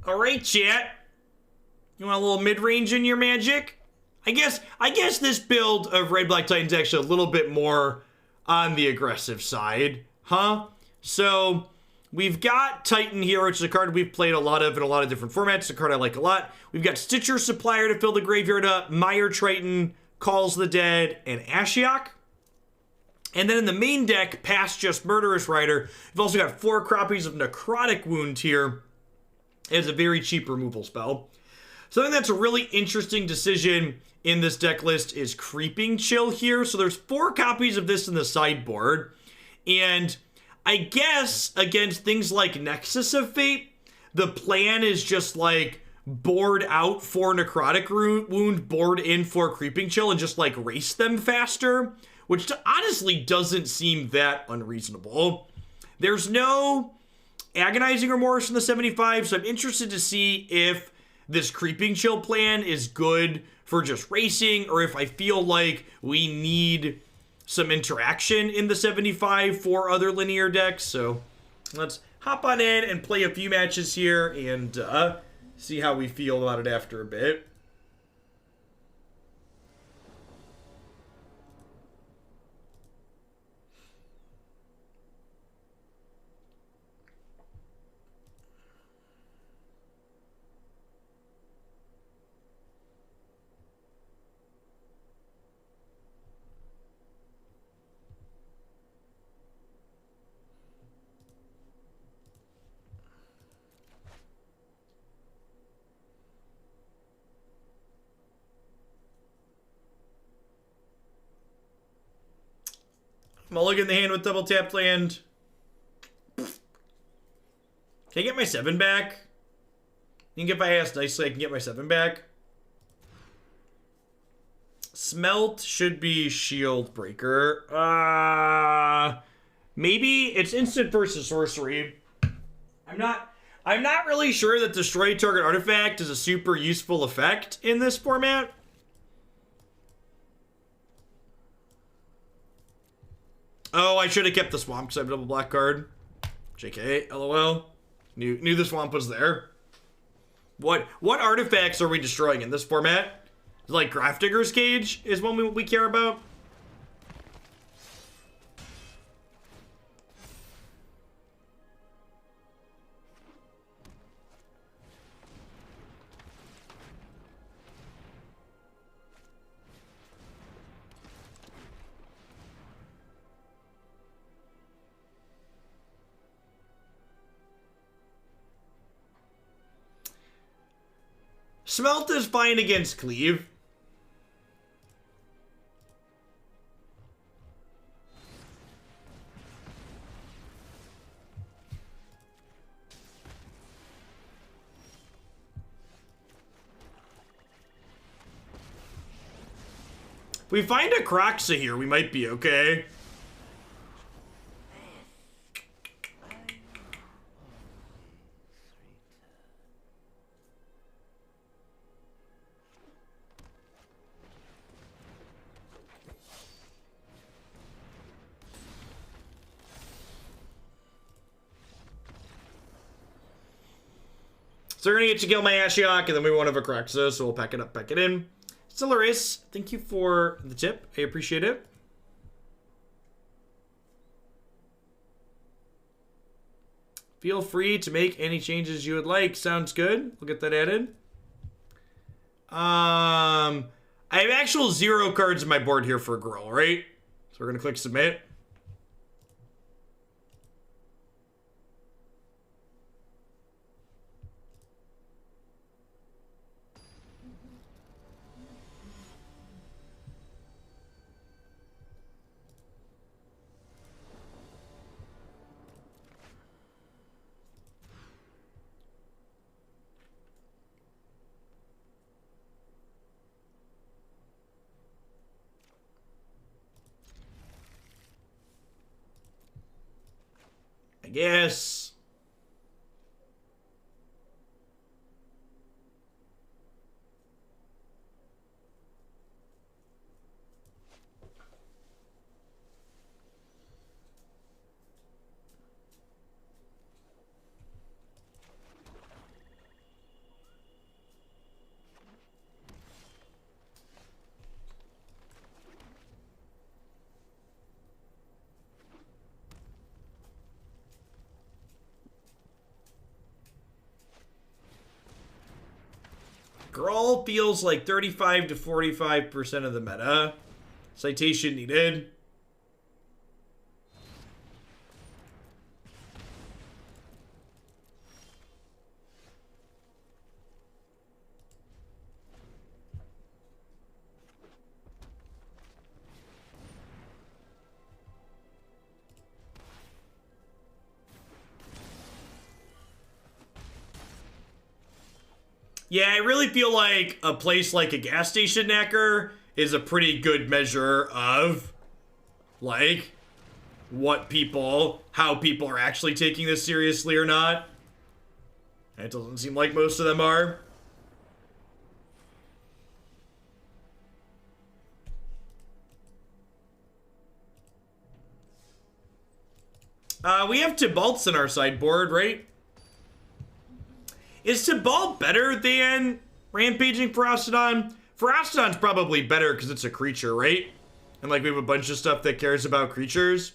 All right, chat. You want a little mid-range in your magic? I guess this build of Red Black Titan's actually a little bit more on the aggressive side, huh? So we've got Titan here, which is a card we've played a lot of in a lot of different formats. It's a card I like a lot. We've got Stitcher Supplier to fill the graveyard up, Mire Triton, Calls the Dead, and Ashiok. And then in the main deck, past just Murderous Rider, we've also got 4 copies of Necrotic Wound here as a very cheap removal spell. So I think that's a really interesting decision in this deck list is Creeping Chill here. So there's 4 copies of this in the sideboard. And I guess against things like Nexus of Fate, the plan is just like board out 4 Necrotic Wound, board in 4 Creeping Chill, and just like race them faster, which honestly doesn't seem that unreasonable. There's no Agonizing Remorse in the 75, so I'm interested to see if this Creeping Chill plan is good for just racing, or if I feel like we need some interaction in the 75 for other linear decks. So let's hop on in and play a few matches here and see how we feel about it after a bit. Mulligan the hand with double tapped land. Can I get my 7 back? I think if I ask nicely, I can get my 7 back. Smelt should be Shield Breaker. Maybe it's instant versus sorcery. I'm not really sure that Destroy Target Artifact is a super useful effect in this format. Oh, I should have kept the swamp because I have a double black card. JK, LOL. Knew the swamp was there. What artifacts are we destroying in this format? Like Grafdigger's Cage is one we care about. Smelt is fine against Cleave. If we find a Kroxa here, we might be okay. So we're gonna get to kill my Ashiok, and then we won't have a Kroxa, so we'll pack it up, pack it in. Stellaris, thank you for the tip. I appreciate it. Feel free to make any changes you would like. Sounds good. We'll get that added. I have actual 0 cards in my board here for a girl, right? So we're gonna click submit. I guess. Gruul feels like 35 to 45% of the meta. Citation needed. Yeah, I really feel like a place like a gas station knacker is a pretty good measure of, like, how people are actually taking this seriously or not. It doesn't seem like most of them are. We have Tibalt's in our sideboard, right? Is Tibalt better than Rampaging Ferocidon? Ferocidon's probably better because it's a creature, right? And like we have a bunch of stuff that cares about creatures.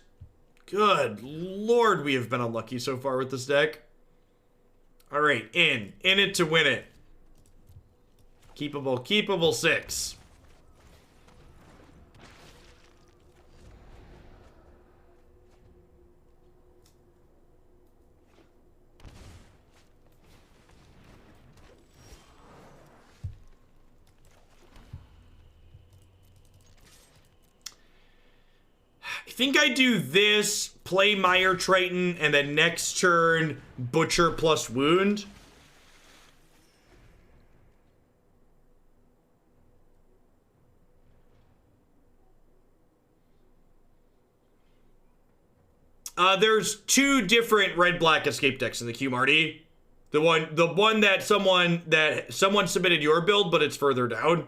Good lord, we have been unlucky so far with this deck. Alright, in it to win it. Keepable 6. I think I do this, play Mire Triton, and then next turn, Butcher plus Wound. There's 2 different red-black escape decks in the queue, Marty. The one that someone submitted your build, but it's further down.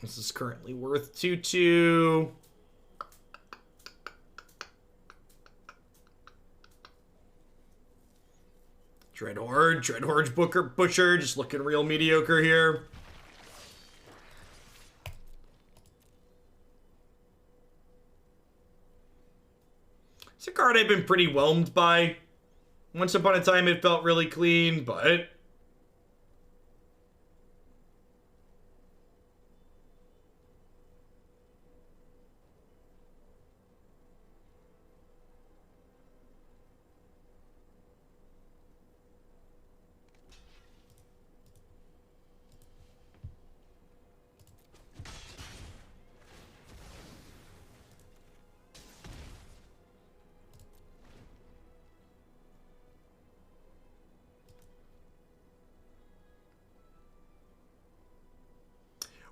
This is currently worth 2/2. Dreadhorde Butcher, just looking real mediocre here. It's a card I've been pretty whelmed by. Once upon a time it felt really clean, but...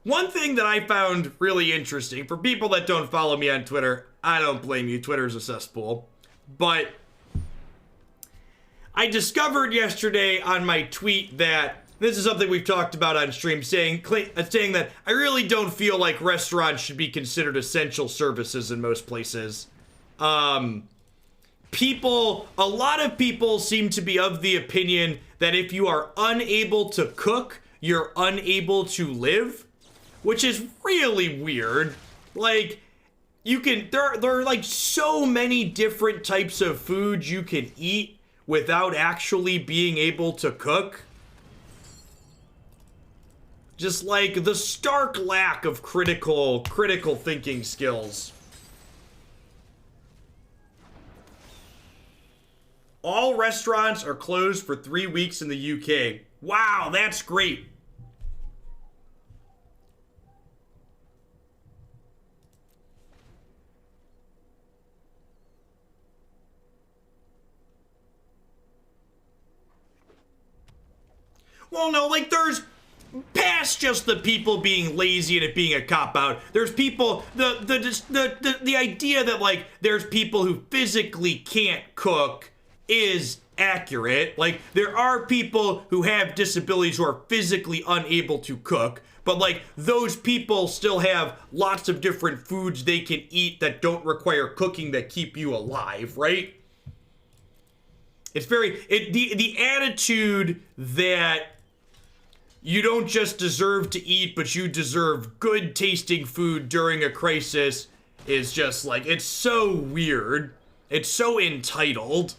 One thing that I found really interesting, for people that don't follow me on Twitter, I don't blame you, Twitter's a cesspool, but I discovered yesterday on my tweet that, this is something we've talked about on stream, saying that I really don't feel like restaurants should be considered essential services in most places. A lot of people seem to be of the opinion that if you are unable to cook, you're unable to live. Which is really weird. Like, there are like so many different types of food you can eat without actually being able to cook. Just like the stark lack of critical thinking skills. All restaurants are closed for 3 weeks in the UK. Wow, that's great. Well, no, like, there's past just the people being lazy and it being a cop-out. There's people, the idea that, like, there's people who physically can't cook is accurate. Like, there are people who have disabilities who are physically unable to cook, but, like, those people still have lots of different foods they can eat that don't require cooking that keep you alive, right? It's the attitude that you don't just deserve to eat, but you deserve good tasting food during a crisis is just like, it's so weird. It's so entitled.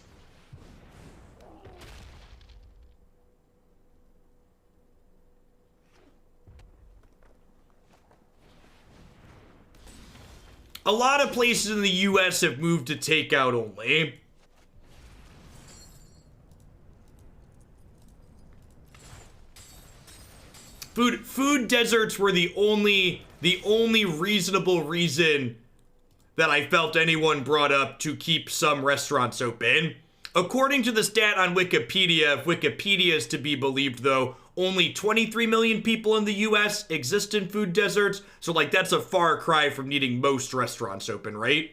A lot of places in the US have moved to takeout only. Food deserts were the only reasonable reason that I felt anyone brought up to keep some restaurants open. According to the stat on Wikipedia, if Wikipedia is to be believed though, only 23 million people in the US exist in food deserts, so like that's a far cry from needing most restaurants open, right?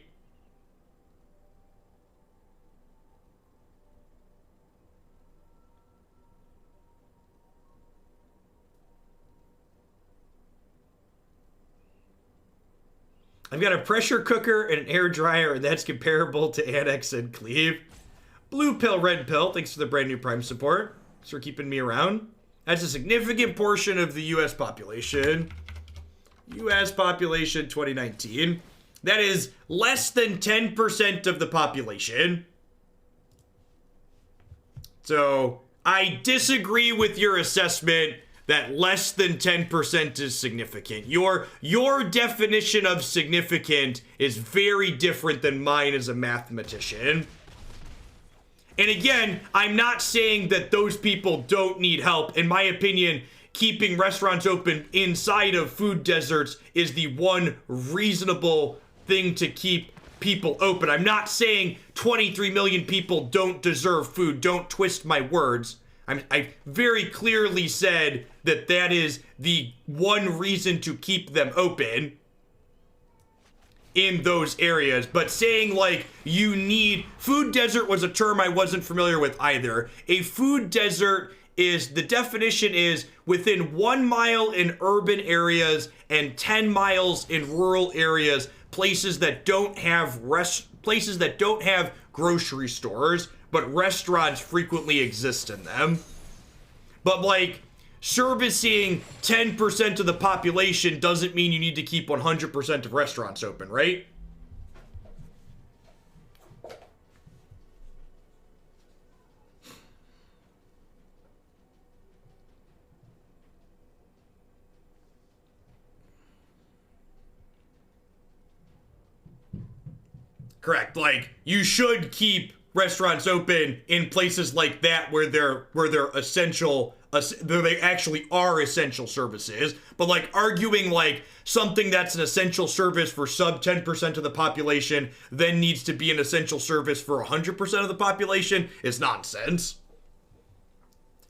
I've got a pressure cooker and an air dryer, and that's comparable to Annex and Cleve. Blue Pill, Red Pill, thanks for the brand new Prime support. Thanks for keeping me around. That's a significant portion of the US population. US population 2019. That is less than 10% of the population. So, I disagree with your assessment that less than 10% is significant. Your definition of significant is very different than mine as a mathematician. And again, I'm not saying that those people don't need help. In my opinion, keeping restaurants open inside of food deserts is the one reasonable thing to keep people open. I'm not saying 23 million people don't deserve food. Don't twist my words. I very clearly said that that is the one reason to keep them open in those areas. But saying like you need food desert was a term I wasn't familiar with either. A food desert is, the definition is within 1 mile in urban areas and 10 miles in rural areas, places that don't have grocery stores, but restaurants frequently exist in them. But like, servicing 10% of the population doesn't mean you need to keep 100% of restaurants open, right? Correct. Like, you should keep restaurants open in places like that where they're essential, where they actually are essential services. But like arguing like something that's an essential service for sub 10% of the population then needs to be an essential service for 100% of the population is nonsense.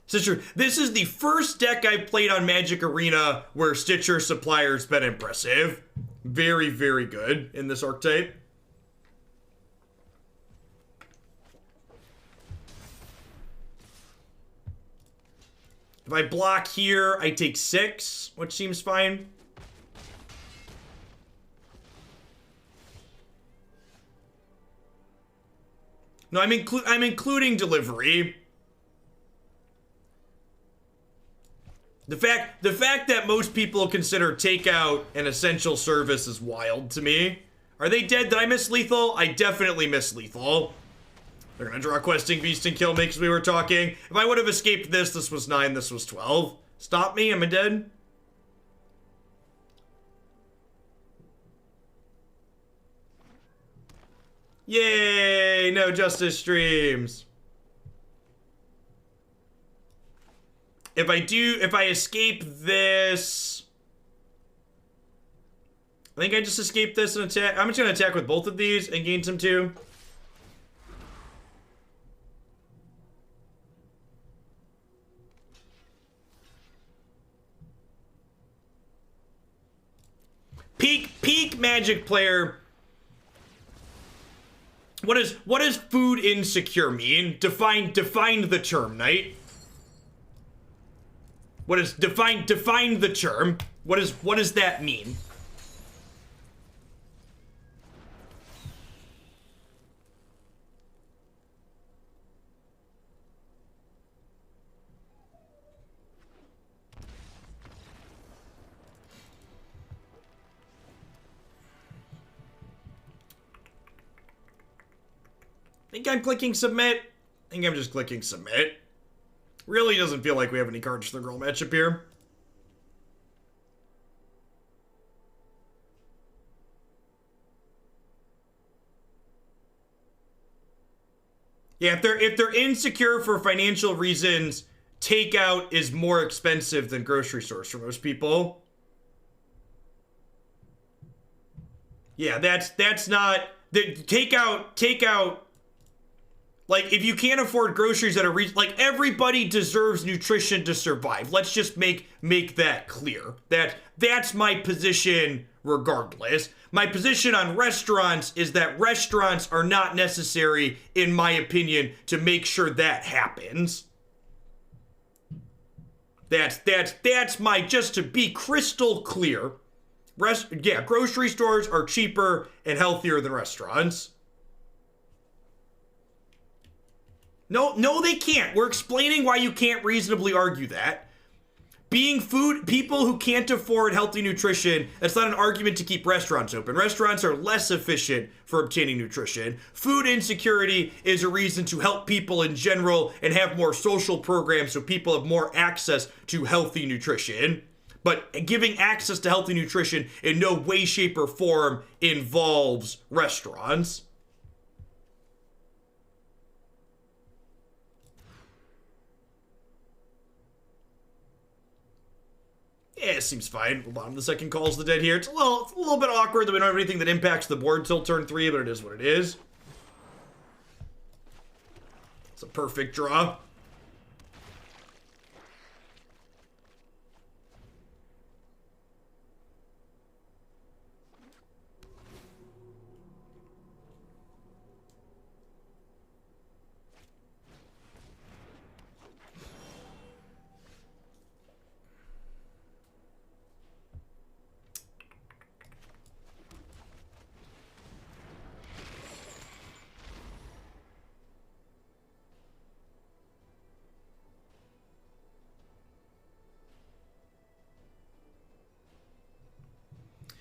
Stitcher, this is the first deck I've played on Magic Arena where Stitcher Supplier's been impressive. Very, very good in this archetype. If I block here, I take 6, which seems fine. No, I'm including delivery. The fact that most people consider takeout an essential service is wild to me. Are they dead? Did I miss lethal? I definitely missed lethal. They're gonna draw Questing Beast and kill me because we were talking. If I would have escaped this was 9, this was 12. Stop me, am I dead? Yay, no justice streams. If I escape this, I think I just escaped this and attack. I'm just gonna attack with both of these and gain some 2. Peak Magic player. What does food insecure mean? Define the term, Knight. What is define the term? What does that mean? Think I'm clicking submit? I think I'm just clicking submit. Really doesn't feel like we have any cards for the girl matchup here. Yeah, if they're insecure for financial reasons, takeout is more expensive than grocery stores for most people. Yeah, that's not the takeout. Like, if you can't afford groceries that are like, everybody deserves nutrition to survive. Let's just make that clear. That's my position regardless. My position on restaurants is that restaurants are not necessary, in my opinion, to make sure that happens. That's my, just to be crystal clear. Grocery stores are cheaper and healthier than restaurants. No, they can't. We're explaining why you can't reasonably argue that. Being people who can't afford healthy nutrition, that's not an argument to keep restaurants open. Restaurants are less efficient for obtaining nutrition. Food insecurity is a reason to help people in general and have more social programs so people have more access to healthy nutrition. But giving access to healthy nutrition in no way, shape, or form involves restaurants. Yeah, it seems fine. Bottom of the second calls the dead here. It's a little bit awkward that we don't have anything that impacts the board till turn 3, but it is what it is. It's a perfect draw.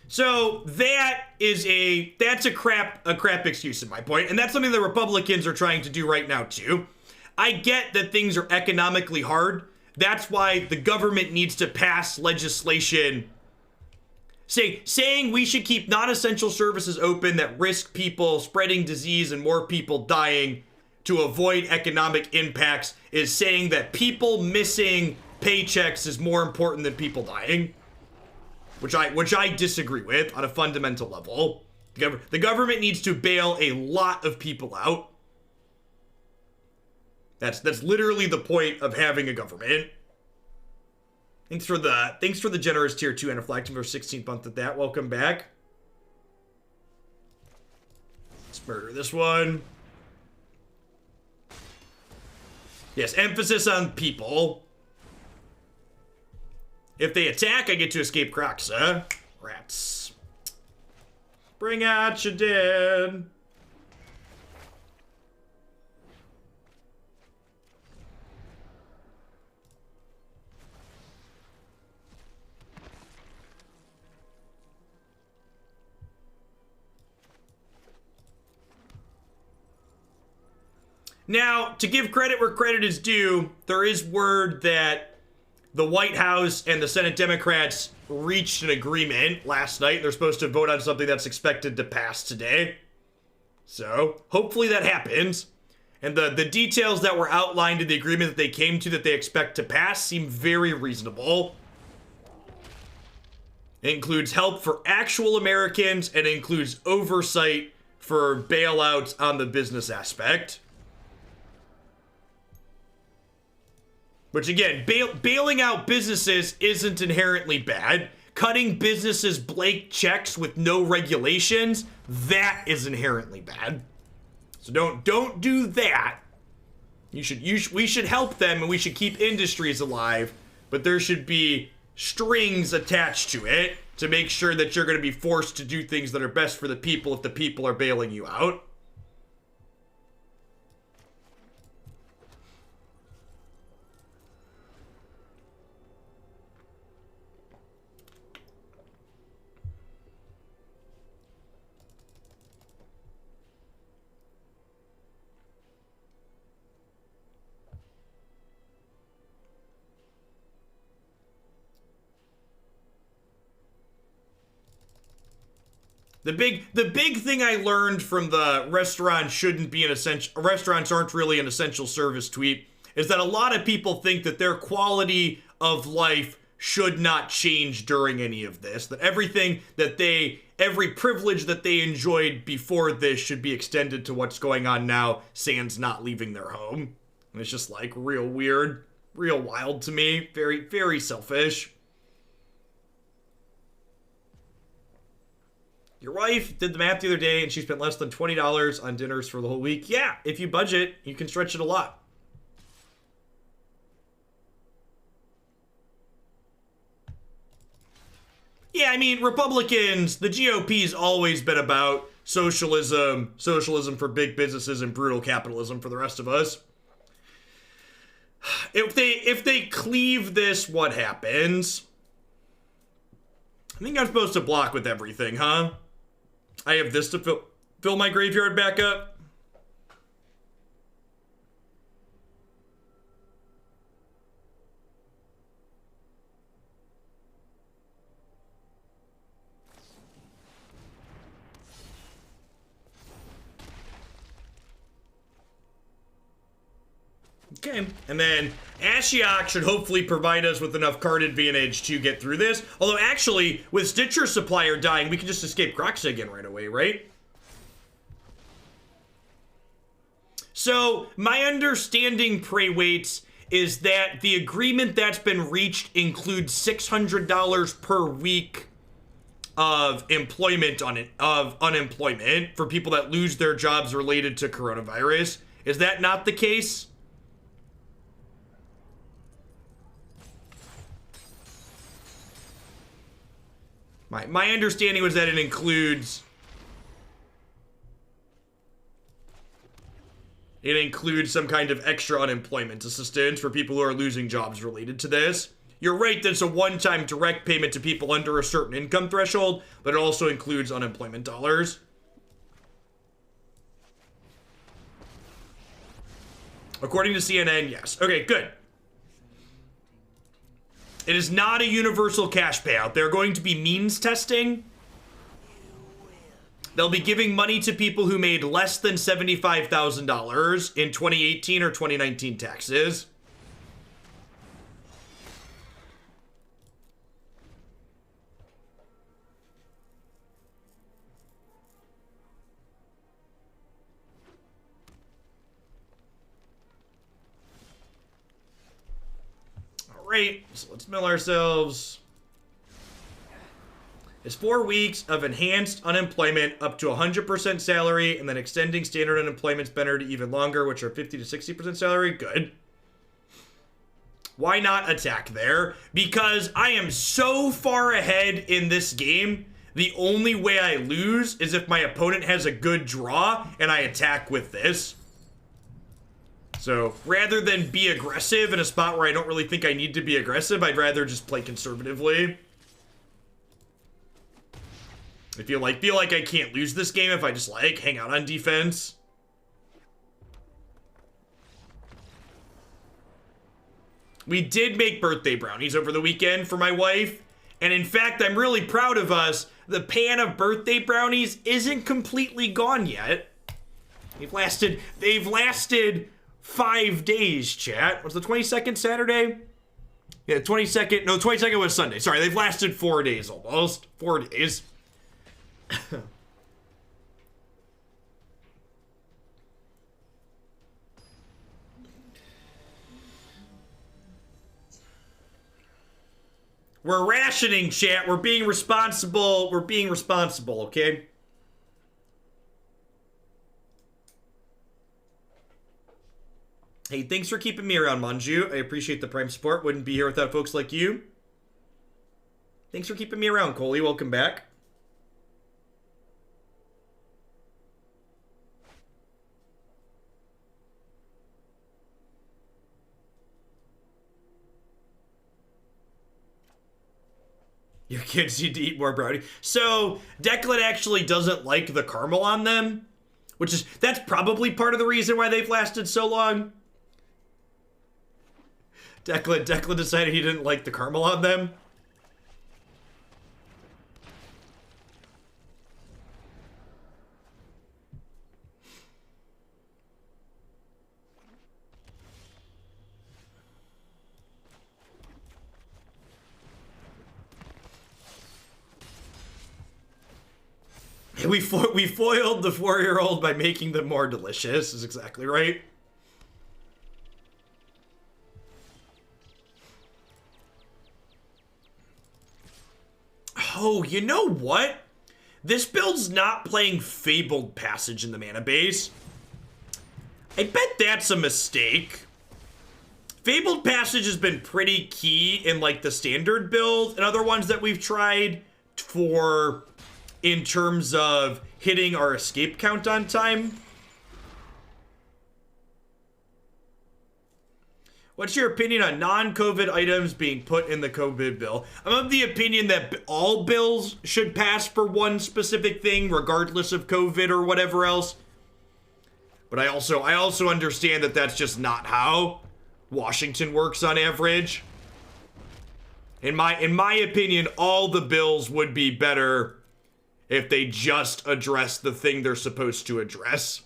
So that's a crap excuse in my point, and that's something the Republicans are trying to do right now too. I get that things are economically hard. That's why the government needs to pass legislation saying we should keep non-essential services open that risk people spreading disease and more people dying to avoid economic impacts, is saying that people missing paychecks is more important than people dying. Which I disagree with on a fundamental level. The government needs to bail a lot of people out. That's literally the point of having a government. Thanks for the generous tier 2 anaphylaxis for 16th month at that. Welcome back. Let's murder this one. Yes, emphasis on people. If they attack, I get to escape Kroxa. Rats. Bring out your dead. Now, to give credit where credit is due, there is word that the White House and the Senate Democrats reached an agreement last night. They're supposed to vote on something that's expected to pass today. So, hopefully that happens. And the details that were outlined in the agreement that they came to that they expect to pass seem very reasonable. It includes help for actual Americans and includes oversight for bailouts on the business aspect. Which again, bailing out businesses isn't inherently bad. Cutting businesses blank checks with no regulations, that is inherently bad. So don't do that. We should help them and we should keep industries alive, but there should be strings attached to it to make sure that you're going to be forced to do things that are best for the people if the people are bailing you out. The big thing I learned from the restaurants aren't really an essential service tweet is that a lot of people think that their quality of life should not change during any of this. That every privilege that they enjoyed before this should be extended to what's going on now, sans not leaving their home. And it's just like real weird, real wild to me. Very, very selfish. Your wife did the math the other day and she spent less than $20 on dinners for the whole week. Yeah, if you budget, you can stretch it a lot. Yeah, I mean, Republicans, the GOP's always been about socialism for big businesses and brutal capitalism for the rest of us. If they cleave this, what happens? I think I'm supposed to block with everything, huh? I have this to fill my graveyard back up. Okay, and then Ashiok should hopefully provide us with enough card advantage to get through this. Although actually, with Stitcher Supplier dying, we can just escape Kroxa again right away, right? So, my understanding, Prey Waits, is that the agreement that's been reached includes $600 per week of unemployment for people that lose their jobs related to coronavirus. Is that not the case? My understanding was that it includes some kind of extra unemployment assistance for people who are losing jobs related to this. You're right that it's a one-time direct payment to people under a certain income threshold, but it also includes unemployment dollars. According to CNN, yes. Okay, good. It is not a universal cash payout. They're going to be means testing. They'll be giving money to people who made less than $75,000 in 2018 or 2019 taxes. Right, so let's mill ourselves. It's 4 weeks of enhanced unemployment up to 100% salary, and then extending standard unemployment spender to even longer, which are 50 to 60% salary. Good. Why not attack there? Because I am so far ahead in this game, the only way I lose is if my opponent has a good draw and I attack with this. So, rather than be aggressive in a spot where I don't really think I need to be aggressive, I'd rather just play conservatively. I feel like I can't lose this game if I just, like, hang out on defense. We did make birthday brownies over the weekend for my wife. And in fact, I'm really proud of us. The pan of birthday brownies isn't completely gone yet. They've lasted 5 days, chat. Was the 22nd Saturday? Yeah, 22nd. No, 22nd was Sunday. Sorry, they've lasted 4 days almost. 4 days. We're rationing, chat. We're being responsible. We're being responsible, okay? Hey, thanks for keeping me around, Manju. I appreciate the Prime support. Wouldn't be here without folks like you. Thanks for keeping me around, Coley. Welcome back. Your kids need to eat more brownie. So, Declan actually doesn't like the caramel on them, that's probably part of the reason why they've lasted so long. Declan decided he didn't like the caramel on them. We foiled the 4-year-old by making them more delicious, is exactly right. Oh, you know what? This build's not playing Fabled Passage in the mana base. I bet that's a mistake. Fabled Passage has been pretty key in like the standard build and other ones that we've tried for in terms of hitting our escape count on time. What's your opinion on non-COVID items being put in the COVID bill? I'm of the opinion that all bills should pass for one specific thing, regardless of COVID or whatever else. But I also understand that that's just not how Washington works on average. In my opinion, all the bills would be better if they just address the thing they're supposed to address.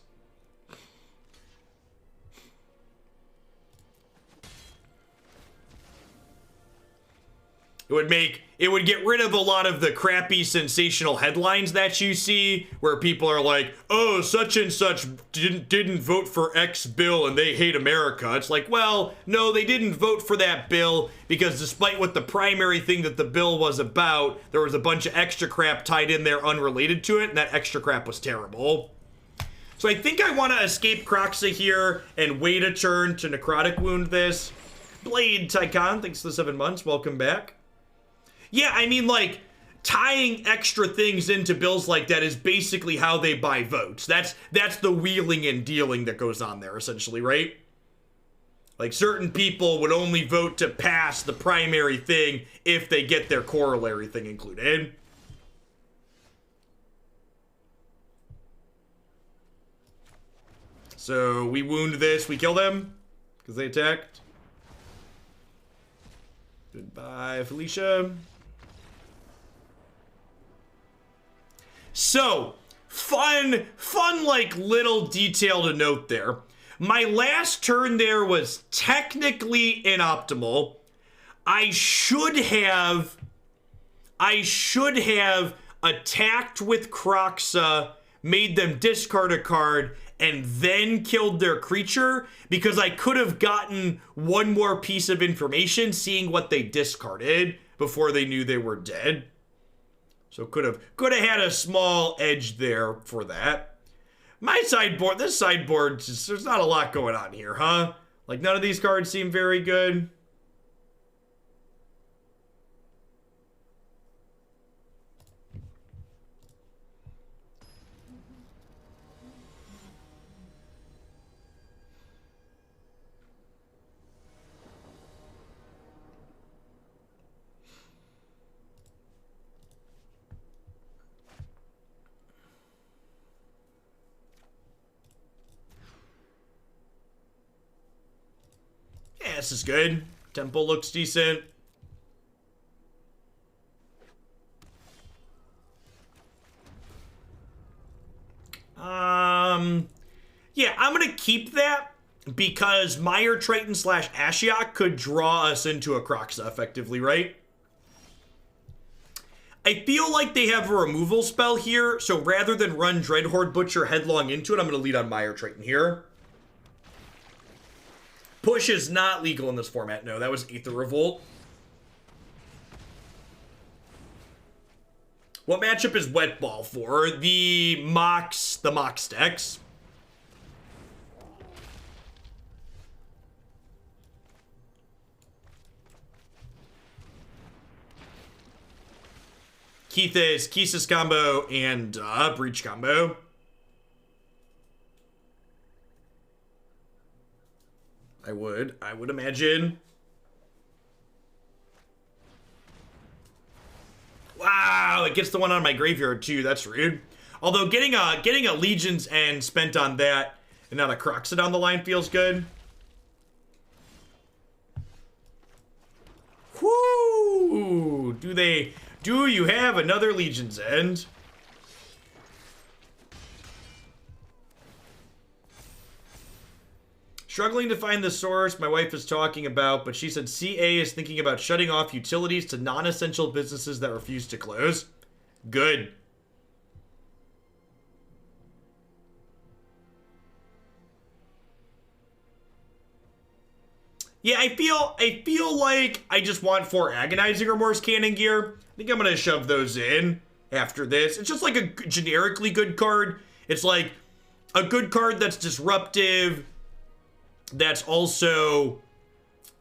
It would get rid of a lot of the crappy sensational headlines that you see where people are like, oh, such and such didn't vote for X bill and they hate America. It's like, well, no, they didn't vote for that bill because despite what the primary thing that the bill was about, there was a bunch of extra crap tied in there unrelated to it, and that extra crap was terrible. So I think I want to escape Kroxa here and wait a turn to Necrotic Wound this. Blade Tycon, thanks for the 7 months. Welcome back. Yeah, I mean, like, tying extra things into bills like that is basically how they buy votes. That's the wheeling and dealing that goes on there, essentially, right? Like, certain people would only vote to pass the primary thing if they get their corollary thing included. So, we wound this, we kill them, because they attacked. Goodbye, Felicia. So, fun, like, little detail to note there. My last turn there was technically inoptimal. I should have attacked with Kroxa, made them discard a card, and then killed their creature, because I could have gotten one more piece of information seeing what they discarded before they knew they were dead. So could have had a small edge there for that. My sideboard, this sideboard, there's not a lot going on here, huh? Like, none of these cards seem very good. Yeah, this is good. Temple looks decent. Yeah, I'm gonna keep that because Mire Triton / Ashiok could draw us into a Kroxa effectively, right? I feel like they have a removal spell here, so rather than run Dreadhorde Butcher headlong into it, I'm gonna lead on Mire Triton here. Push is not legal in this format. No, that was Aether Revolt. What matchup is Wet Ball for? The Mox decks. Keith's combo and Breach combo. I would imagine. Wow, it gets the one on my graveyard too. That's rude. Although getting a Legion's End spent on that and not a Kroxa down the line feels good. Whoo! Do you have another Legion's End? Struggling to find the source my wife is talking about, but she said CA is thinking about shutting off utilities to non-essential businesses that refuse to close. Good. Yeah, I feel like I just want 4 Agonizing Remorse cannon gear. I think I'm gonna shove those in after this. It's just like a generically good card. It's like a good card that's disruptive. That's also,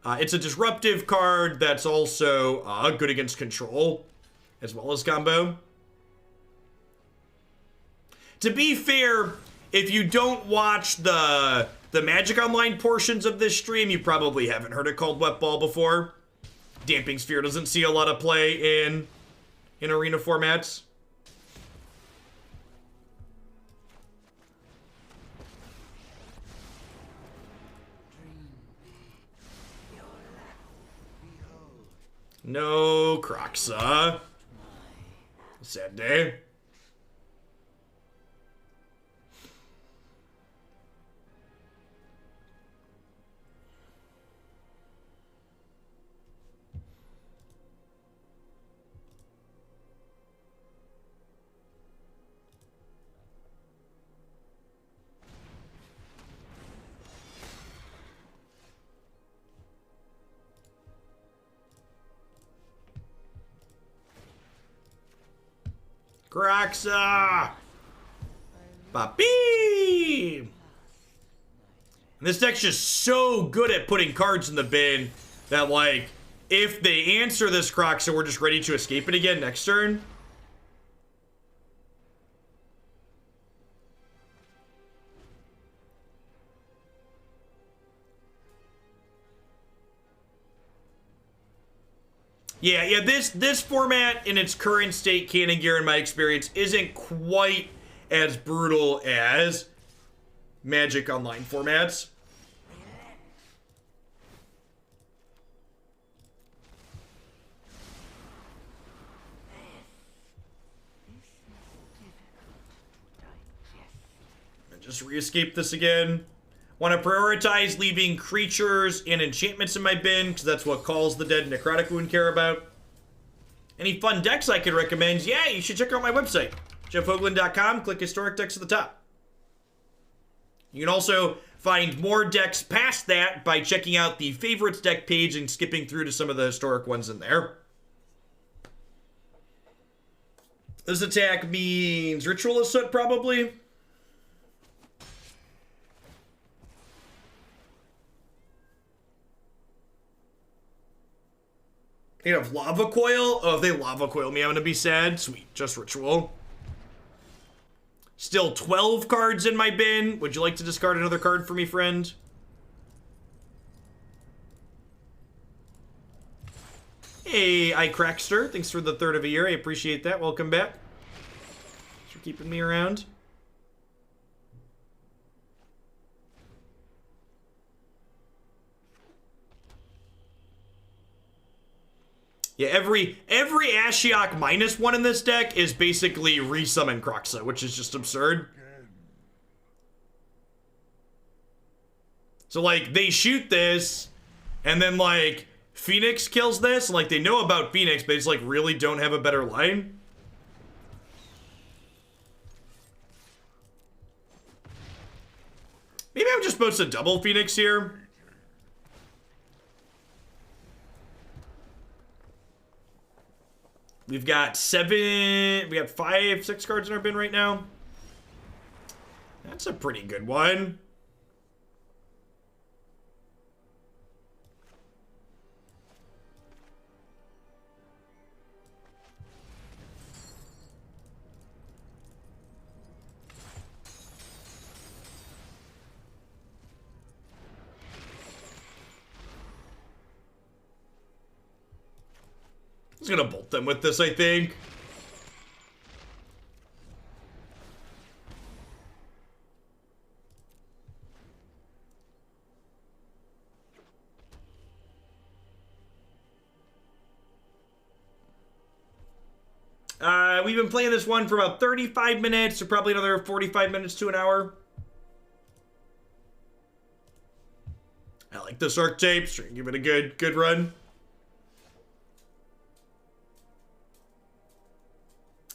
it's a disruptive card that's also good against control as well as combo. To be fair, if you don't watch the Magic Online portions of this stream, you probably haven't heard it called Wet Ball before. Damping Sphere doesn't see a lot of play in arena formats. No Kroxa. Sad day. Kroxa! Papi! This deck's just so good at putting cards in the bin that, like, if they answer this Kroxa, we're just ready to escape it again next turn. Yeah, this format in its current state, cannon gear, in my experience, isn't quite as brutal as Magic Online formats. And just re-escape this again. Want to prioritize leaving creatures and enchantments in my bin, because that's what Calls the Dead Necrotic Wound care about. Any fun decks I could recommend? Yeah, you should check out my website, jeffhoagland.com. Click Historic Decks at the top. You can also find more decks past that by checking out the Favorites deck page and skipping through to some of the historic ones in there. This attack means Ritualist Soot, probably. They have Lava Coil? Oh, if they Lava Coil me, I'm gonna be sad. Sweet, just Ritual. Still 12 cards in my bin. Would you like to discard another card for me, friend? Hey, iCrackster. Thanks for the 3rd of a year. I appreciate that. Welcome back. Thanks for keeping me around. Yeah, every Ashiok -1 in this deck is basically resummon Kroxa, which is just absurd. So, like, they shoot this, and then, like, Phoenix kills this, and, like, they know about Phoenix, but they just, like, really don't have a better line. Maybe I'm just supposed to double Phoenix here. We've got 5, 6 cards in our bin right now. That's a pretty good one. I was gonna bolt them with this, I think. We've been playing this one for about 35 minutes, so probably another 45 minutes to an hour. I like this archetype, so give it a good run.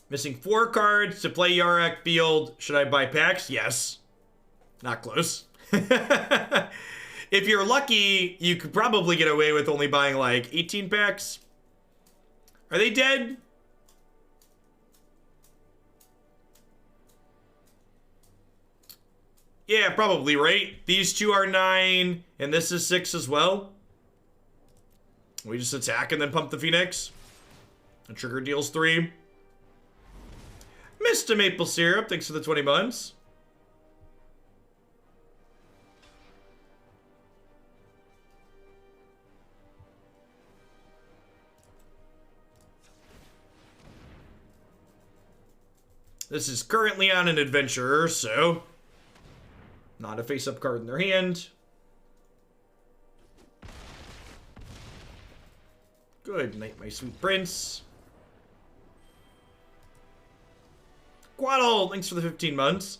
Missing 4 cards to play Yarak Field. Should I buy packs? Yes. Not close. if you're lucky, you could probably get away with only buying like 18 packs. Are they dead? Yeah, probably, right? These two are 9, and this is 6 as well. We just attack and then pump the Phoenix. The trigger deals 3. Mr. Maple Syrup, thanks for the 20 months. This is currently on an adventurer, so not a face-up card in their hand. Good night, my sweet prince. Quaddle, thanks for the 15 months.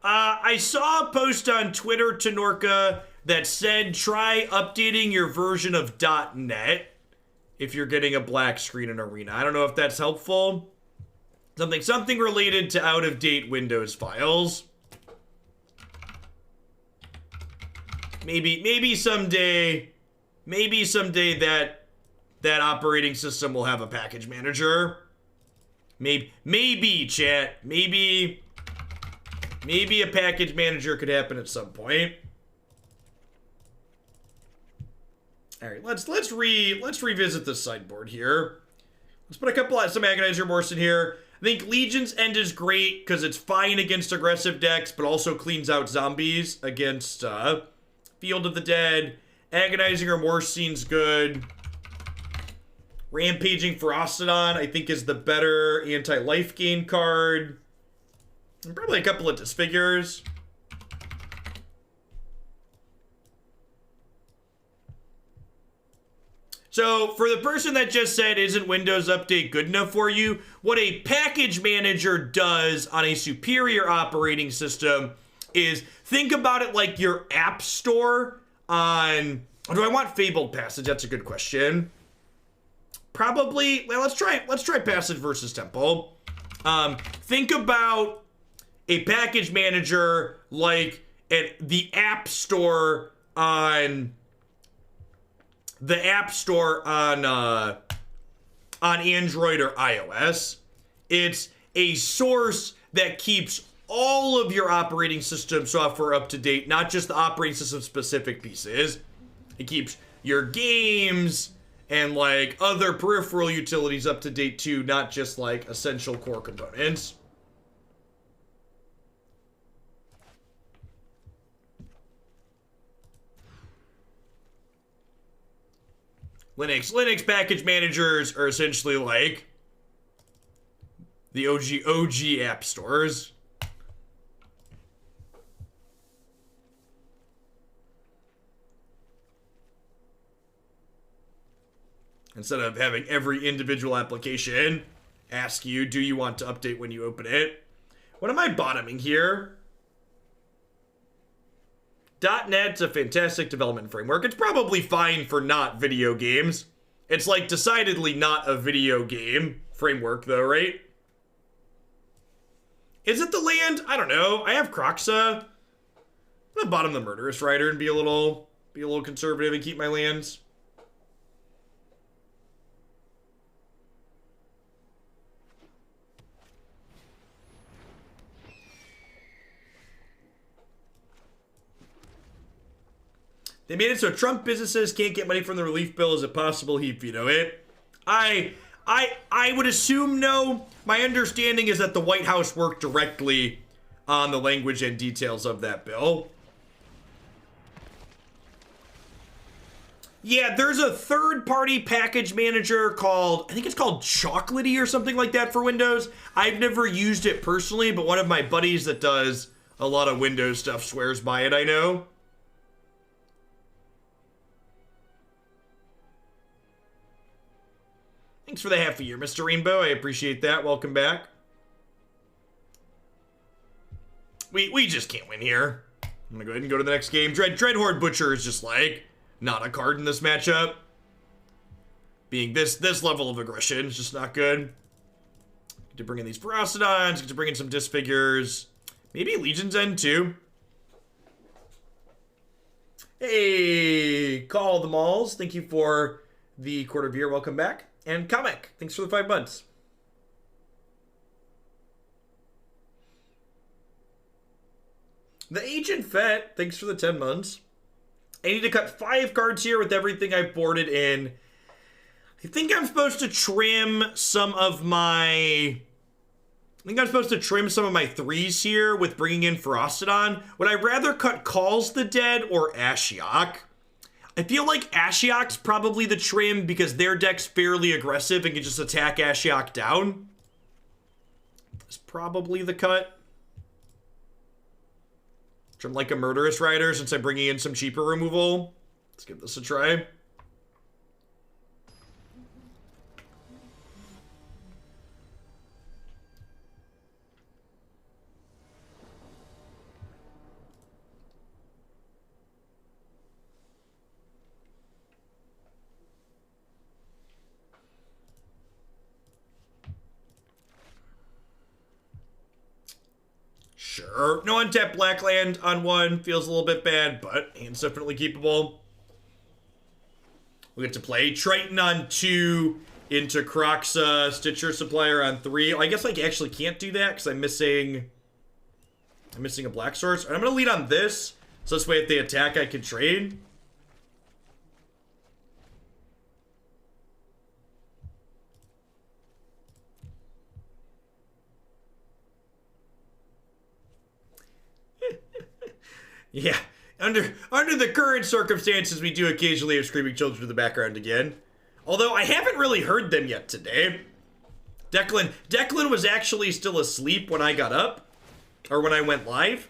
I saw a post on Twitter, Tenorka, that said try updating your version of .NET if you're getting a black screen in Arena. I don't know if that's helpful. Something related to out-of-date Windows files. Maybe someday that operating system will have a package manager. Maybe chat. Maybe a package manager could happen at some point. All right, let's revisit the sideboard here. Let's put some Agonizing Remorse in here. I think Legion's End is great because it's fine against aggressive decks, but also cleans out zombies against Field of the Dead. Agonizing Remorse seems good. Rampaging Ferocidon, I think, is the better anti-life gain card. And probably a couple of Disfigures. So, for the person that just said, isn't Windows Update good enough for you? What a package manager does on a superior operating system is think about it like your app store on... Do I want Fabled Passage? That's a good question. Probably, well, let's try Passage versus Temple. Think about a package manager like the App Store on Android or iOS. It's a source that keeps all of your operating system software up to date, not just the operating system specific pieces. It keeps your games and like other peripheral utilities up to date too, not just like essential core components. Linux package managers are essentially like the OG app stores. Instead of having every individual application ask you, do you want to update when you open it? What am I bottoming here? .NET's a fantastic development framework. It's probably fine for not video games. It's like decidedly not a video game framework though, right? Is it the land? I don't know. I have Kroxa. I'm gonna bottom the Murderous Rider and be a little conservative and keep my lands. They made it so Trump businesses can't get money from the relief bill. Is it possible he'd veto it? I would assume no. My understanding is that the White House worked directly on the language and details of that bill. Yeah, there's a third-party package manager called, I think it's called Chocolatey or something like that for Windows. I've never used it personally, but one of my buddies that does a lot of Windows stuff swears by it, I know. Thanks for the half a year, Mr. Rainbow. I appreciate that. Welcome back. We just can't win here. I'm gonna go ahead and go to the next game. Dreadhorde Butcher is just like not a card in this matchup. Being this level of aggression is just not good. Get to bring in these Ferocidons, get to bring in some Disfigures. Maybe Legion's End too. Hey, Call the Malls. Thank you for the quarter of year. Welcome back. And Comic, thanks for the 5 months. The Agent Vet, thanks for the 10 months. I need to cut 5 cards here with everything I've boarded in. I think I'm supposed to trim some of my... I think I'm supposed to trim some of my 3s here with bringing in Ferocidon. Would I rather cut Calls the Dead or Ashiok? I feel like Ashiok's probably the trim because their deck's fairly aggressive and can just attack Ashiok down. That's probably the cut. Trim like a Murderous Rider since I'm bringing in some cheaper removal. Let's give this a try. Sure. No untapped black land on 1. Feels a little bit bad, but hand's definitely keepable. We get to play Triton on 2 into Kroxa, Stitcher Supplier on 3. Oh, I guess I actually can't do that because I'm missing a black source. I'm going to lead on this, so this way if they attack, I can trade. Yeah, under the current circumstances, we do occasionally have screaming children in the background again. Although I haven't really heard them yet today. Declan was actually still asleep when I got up, or when I went live.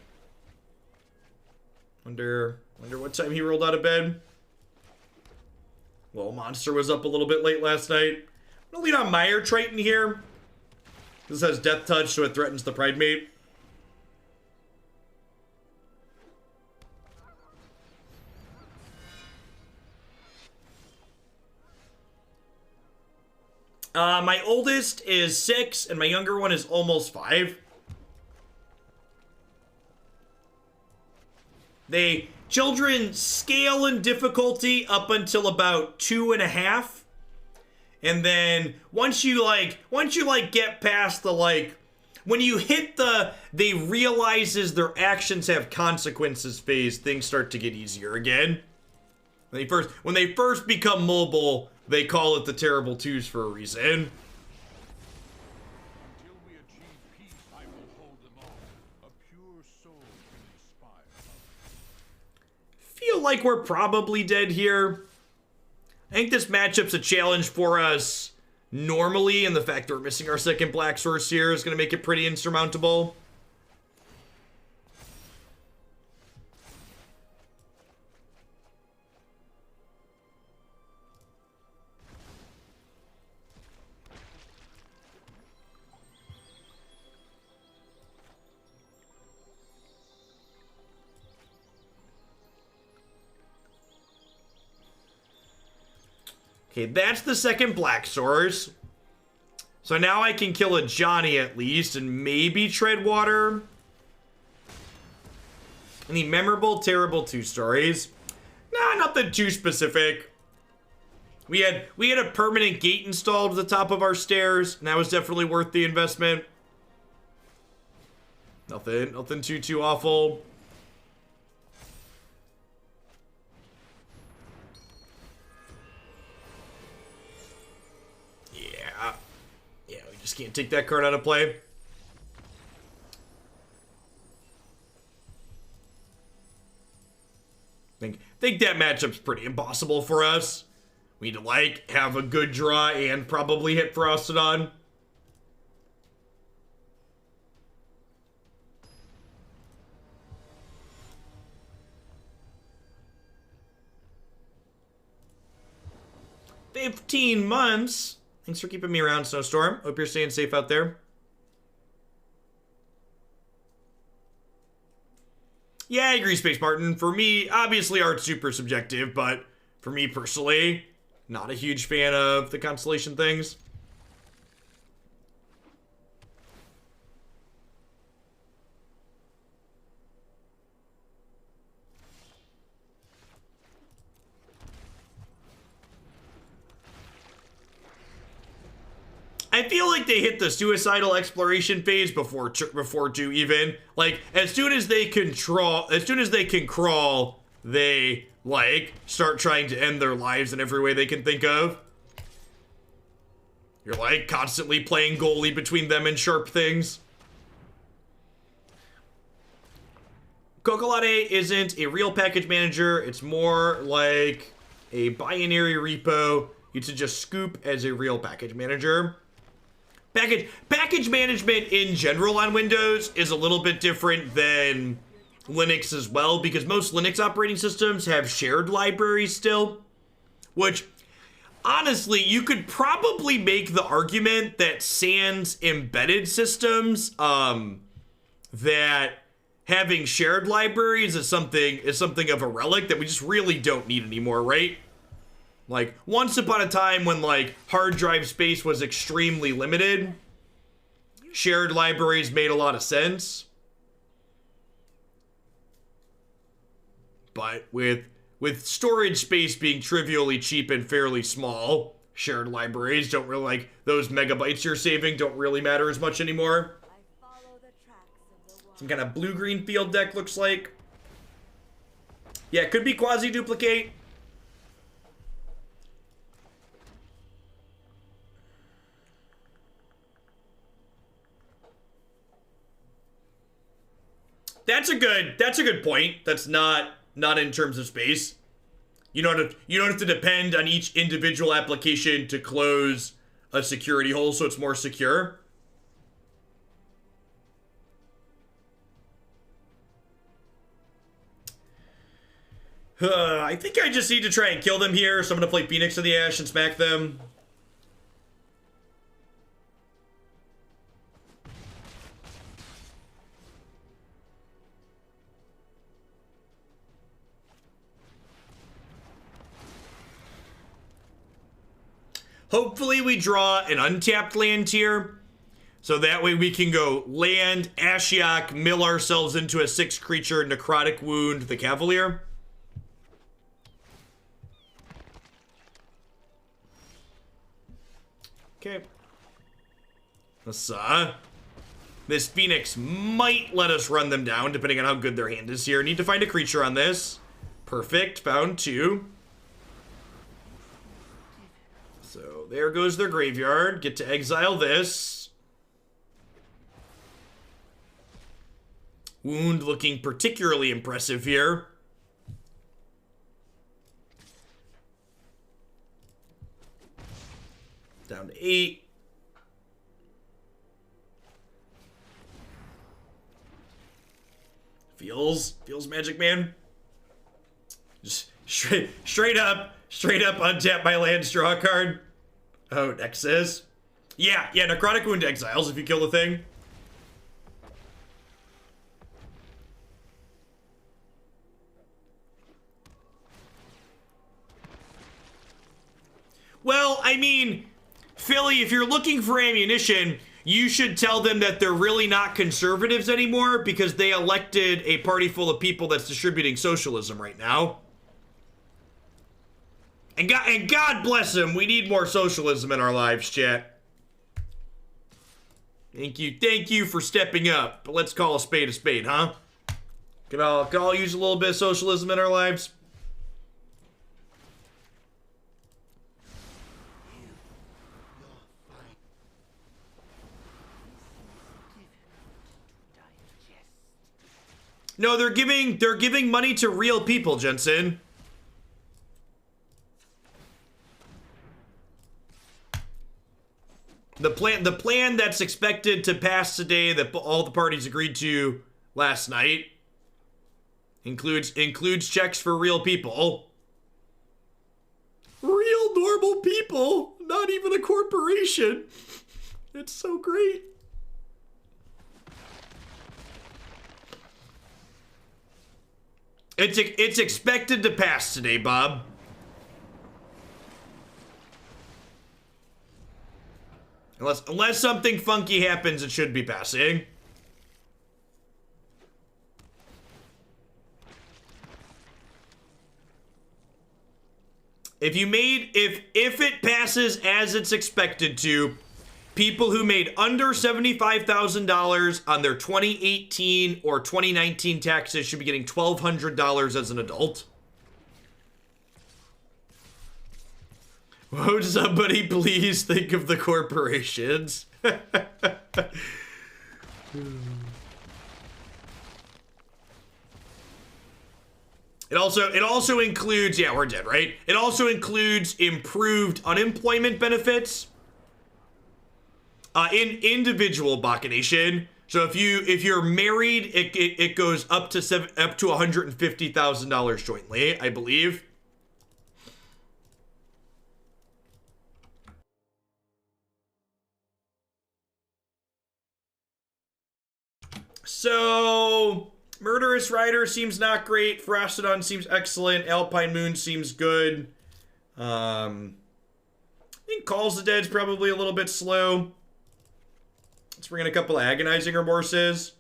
Wonder what time he rolled out of bed. Well, Monster was up a little bit late last night. I'm gonna lead on Mire Triton here. This has Death Touch, so it threatens the Pride Mate. My oldest is 6, and my younger one is almost 5. Children scale in difficulty up until about 2.5. And then once you get past the when you hit the they realizes their actions have consequences phase, things start to get easier again. When they first become mobile, they call it the terrible 2s for a reason. Until we achieve peace, I will hold them all. A pure soul can inspire. Feel like we're probably dead here. I think this matchup's a challenge for us normally, and the fact that we're missing our second black source here is going to make it pretty insurmountable. Okay, that's the second black source. So now I can kill a Johnny at least, and maybe tread water. Any memorable, terrible 2 stories? Nah, nothing too specific. We had a permanent gate installed at the top of our stairs, and that was definitely worth the investment. Nothing too awful. Just can't take that card out of play. Think that matchup's pretty impossible for us. We need to have a good draw and probably hit Ferocidon. $15 months. Thanks for keeping me around, Snowstorm. Hope you're staying safe out there. Yeah, I agree, Space Martin. For me, obviously art's super subjective, but for me personally, not a huge fan of the constellation things. I feel like they hit the suicidal exploration phase before 2 even. Like, as soon as they can crawl, they, like, start trying to end their lives in every way they can think of. You're, like, constantly playing goalie between them and sharp things. Cocolade isn't a real package manager. It's more like a binary repo. You should just scoop as a real package manager. Package management in general on Windows is a little bit different than Linux as well, because most Linux operating systems have shared libraries still, which honestly, you could probably make the argument that sans embedded systems, that having shared libraries is something of a relic that we just really don't need anymore, right? Like, once upon a time when, like, hard drive space was extremely limited, shared libraries made a lot of sense. But with storage space being trivially cheap and fairly small, shared libraries don't really, like, those megabytes you're saving don't really matter as much anymore. Some kind of blue-green field deck looks like. Yeah, it could be quasi-duplicate. That's a good point. That's not in terms of space. You don't have to depend on each individual application to close a security hole so it's more secure. I think I just need to try and kill them here, so I'm gonna play Phoenix of the Ash and smack them. Hopefully we draw an untapped land here, so that way we can go land, Ashiok, mill ourselves into a 6-creature Necrotic Wound the Cavalier. Okay. This Phoenix might let us run them down, depending on how good their hand is here. Need to find a creature on this. Perfect. Found 2. So there goes their graveyard. Get to exile this. Wound looking particularly impressive here. Down to 8. Feels Magic Man. Just straight up untap my land, draw a card. Oh, Nexus. Yeah, Necrotic Wound exiles if you kill the thing. Well, I mean, Philly, if you're looking for ammunition, you should tell them that they're really not conservatives anymore because they elected a party full of people that's distributing socialism right now. And God bless them, we need more socialism in our lives, chat. Thank you for stepping up. But let's call a spade, huh? Can all use a little bit of socialism in our lives? No, they're giving money to real people, Jensen. The plan that's expected to pass today that all the parties agreed to last night includes checks for real people. Real normal people, not even a corporation. It's so great. It's expected to pass today, Bob. Unless something funky happens, it should be passing. If it passes as it's expected to, People who made under $75,000 on their 2018 or 2019 taxes should be getting $1,200 as an adult. Would somebody please think of the corporations? It also includes, yeah, we're dead, right? It also includes improved unemployment benefits in individual Bacchanation. So if you're married, it goes up to $150,000 jointly, I believe. So Murderous Rider seems not great. Ferocidon seems excellent. Alpine Moon seems good. I think Calls the Dead's probably a little bit slow. Let's bring in a couple of Agonizing Remorses.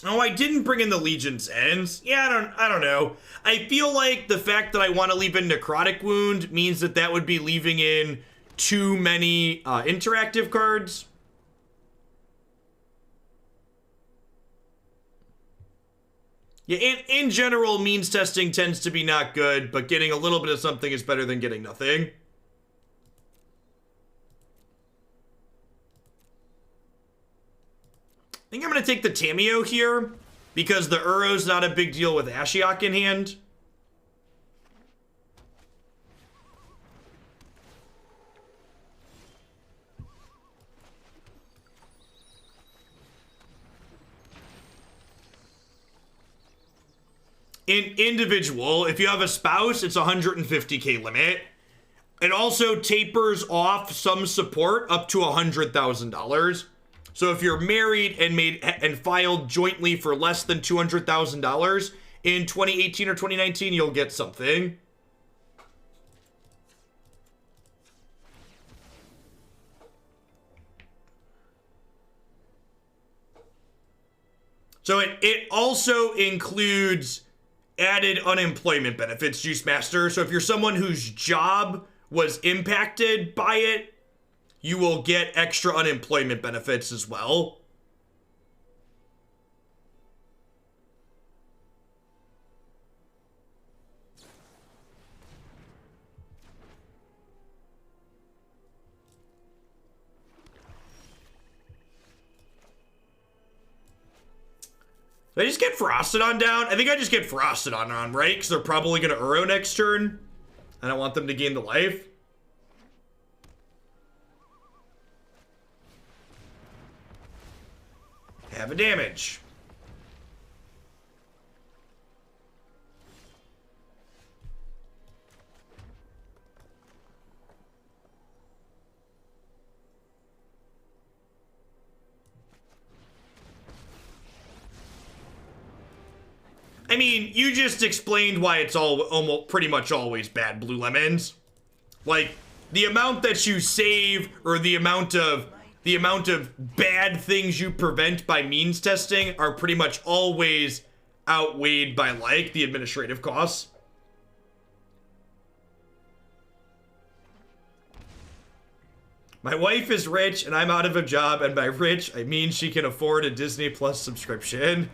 Oh, I didn't bring in the Legion's Ends. Yeah, I don't know. I feel like the fact that I want to leave in Necrotic Wound means that would be leaving in too many interactive cards. Yeah, in general, means testing tends to be not good, but getting a little bit of something is better than getting nothing. I think I'm going to take the Tamiyo here, because the Uro's not a big deal with Ashiok in hand. In individual, if you have a spouse, it's 150k limit. It also tapers off some support up to $100,000. So if you're married and filed jointly for less than $200,000 in 2018 or 2019, you'll get something. So it also includes added unemployment benefits, Juice Master. So if you're someone whose job was impacted by it, you will get extra unemployment benefits as well. Did I just get Ferocidon down? I think I just get Ferocidon on, right? Because they're probably going to Uro next turn. I don't want them to gain the life. Have a damage. I mean, you just explained why it's almost pretty much always bad blue lemons. Like, the amount that you save or the amount of bad things you prevent by means testing are pretty much always outweighed by, like, the administrative costs. My wife is rich and I'm out of a job, and by rich, I mean she can afford a Disney Plus subscription.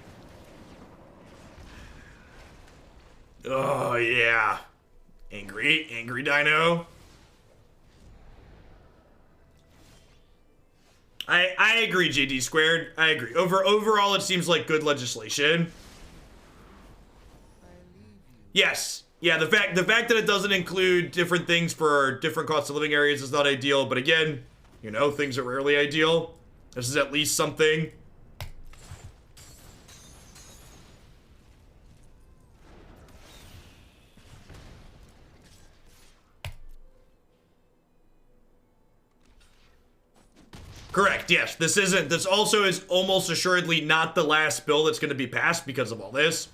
Oh, yeah. Angry Dino. I agree, JD Squared. I agree. Overall, it seems like good legislation. Yes. Yeah, the fact that it doesn't include different things for different cost of living areas is not ideal, but again, you know, things are rarely ideal. This is at least something. Correct, yes. This also is almost assuredly not the last bill that's going to be passed because of all this.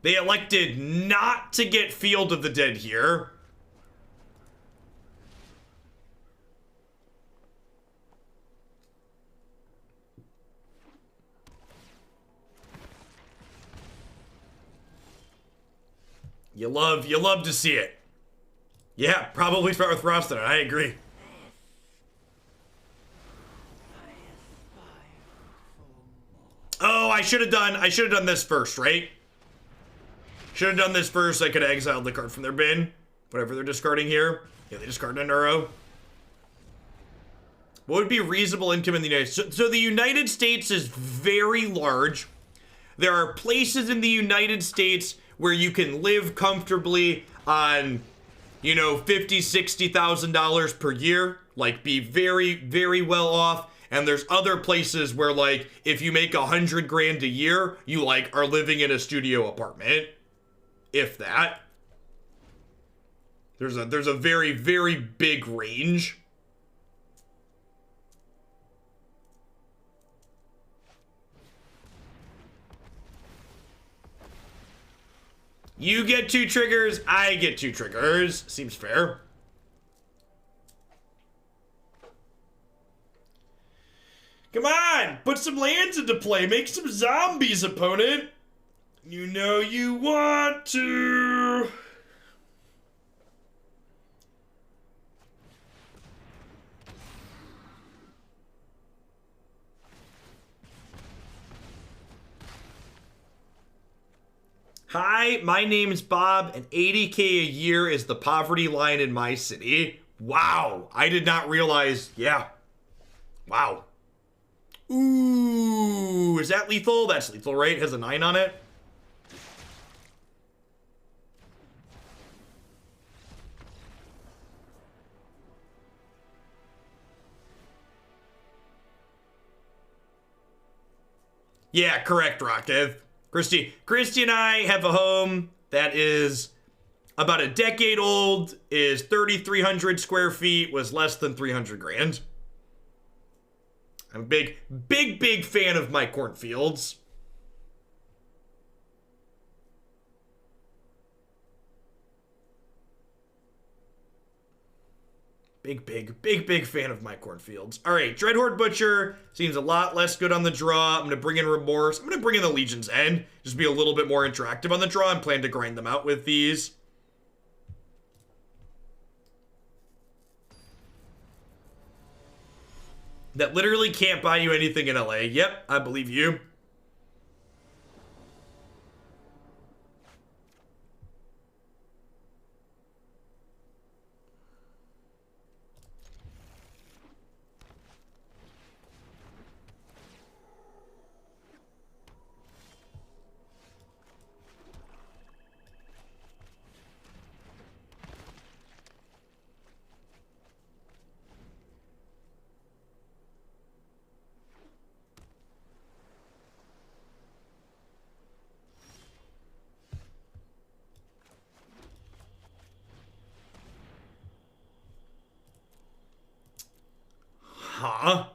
They elected not to get Field of the Dead here. You love to see it. Yeah, probably start with Ferocidon. I agree. Oh, I should have done this first, right? Should have done this first. I could have exiled the card from their bin. Whatever they're discarding here. Yeah, they discarded a Neuro. What would be reasonable income in the United States? So the United States is very large. There are places in the United States where you can live comfortably on, you know, $50,000, $60,000 per year. Like, be very, very well off. And there's other places where, like, if you make $100,000 a year, you, like, are living in a studio apartment. If that. There's a very, very big range. You get 2 triggers, I get 2 triggers. Seems fair. Come on, put some lands into play. Make some zombies, opponent. You know you want to. Hi, my name is Bob, and $80K a year is the poverty line in my city. Wow, I did not realize. Yeah. Wow. Ooh, is that lethal? That's lethal, right? It has a 9 on it. Yeah, correct, Rockev. Christy and I have a home that is about a decade old, is 3,300 square feet, was less than 300 grand. I'm a big fan of my cornfields. Big fan of my cornfields. All right, Dreadhorde Butcher seems a lot less good on the draw. I'm going to bring in Remorse. I'm going to bring in the Legion's End. Just be a little bit more interactive on the draw and plan to grind them out with these. That literally can't buy you anything in LA. Yep, I believe you. Huh?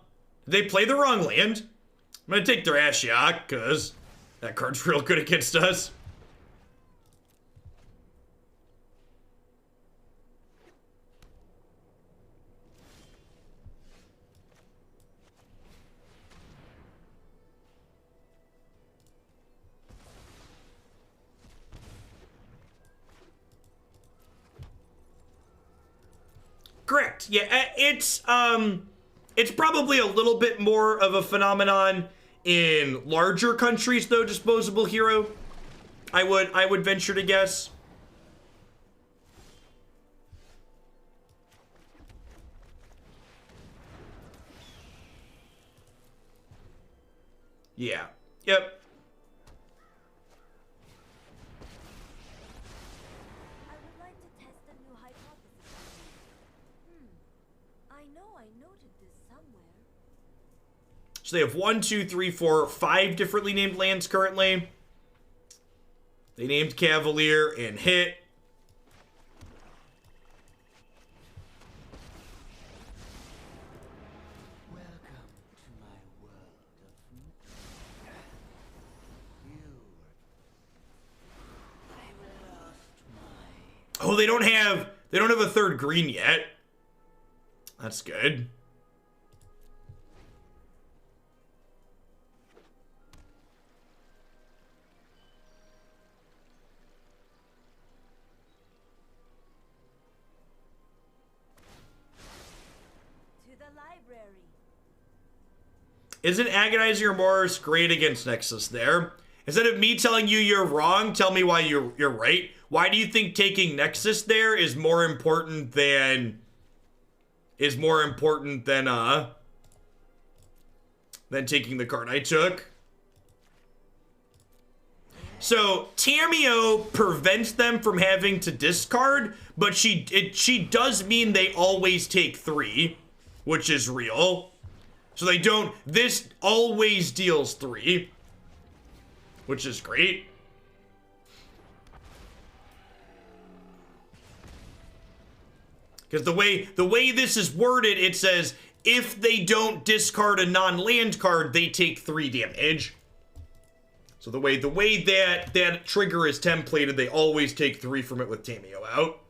Did they play the wrong land? I'm gonna take their Ashiok, because that card's real good against us. Correct. Yeah, it's probably a little bit more of a phenomenon in larger countries, though, Disposable Hero. I would venture to guess. Yeah. Yep. So they have 1, 2, 3, 4, 5 differently named lands currently. They named Cavalier and hit. Oh, they don't have a third green yet. That's good. To the library. Isn't Agonizing Remorse great against Nexus there? Instead of me telling you you're wrong, tell me why you're right. Why do you think taking Nexus there is more important than taking the card I took? So Tamiyo prevents them from having to discard, but she does mean they always take 3, which is real. So they don't. This always deals 3, which is great. Because the way this is worded, it says if they don't discard a non-land card, they take 3 damage. So the way that trigger is templated, they always take 3 from it with Tamiyo out.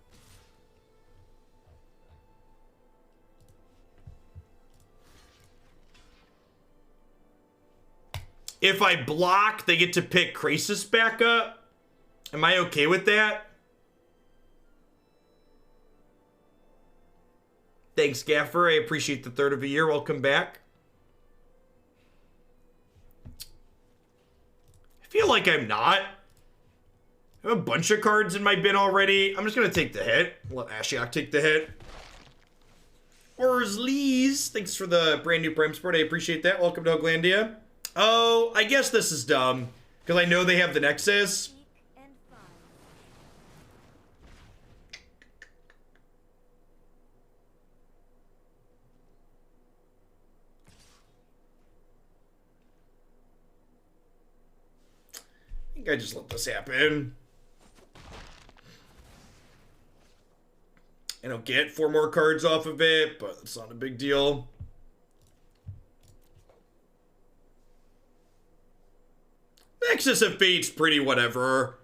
If I block, they get to pick Kroxa back up. Am I okay with that? Thanks, Gaffer. I appreciate the third of a year. Welcome back. I feel like I'm not. I have a bunch of cards in my bin already. I'm just going to take the hit. Let Ashiok take the hit. Orslees, thanks for the brand new Prime Sport. I appreciate that. Welcome to Hoaglandia. Oh, I guess this is dumb. Because I know they have the Nexus. I think I just let this happen. I don't get 4 more cards off of it, but it's not a big deal. Nexus of Fate's pretty whatever.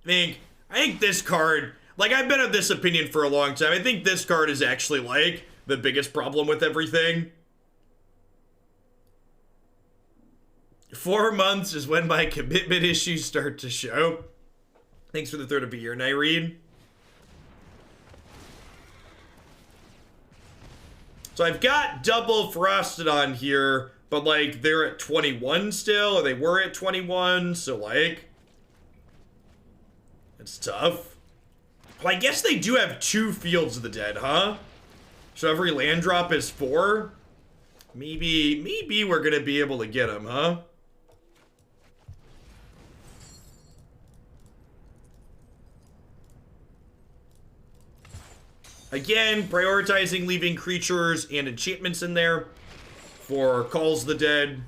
I think this card, like, I've been of this opinion for a long time. I think this card is actually, like, the biggest problem with everything. 4 months is when my commitment issues start to show. Thanks for the third of a year, Nyreen. So I've got double Ferocidon here, but, like, they're at 21 still, or they were at 21, so, like, it's tough. Well, I guess they do have 2 Fields of the Dead, huh? So every land drop is 4? Maybe we're gonna be able to get them, huh? Again, prioritizing leaving creatures and enchantments in there for Calls the Dead.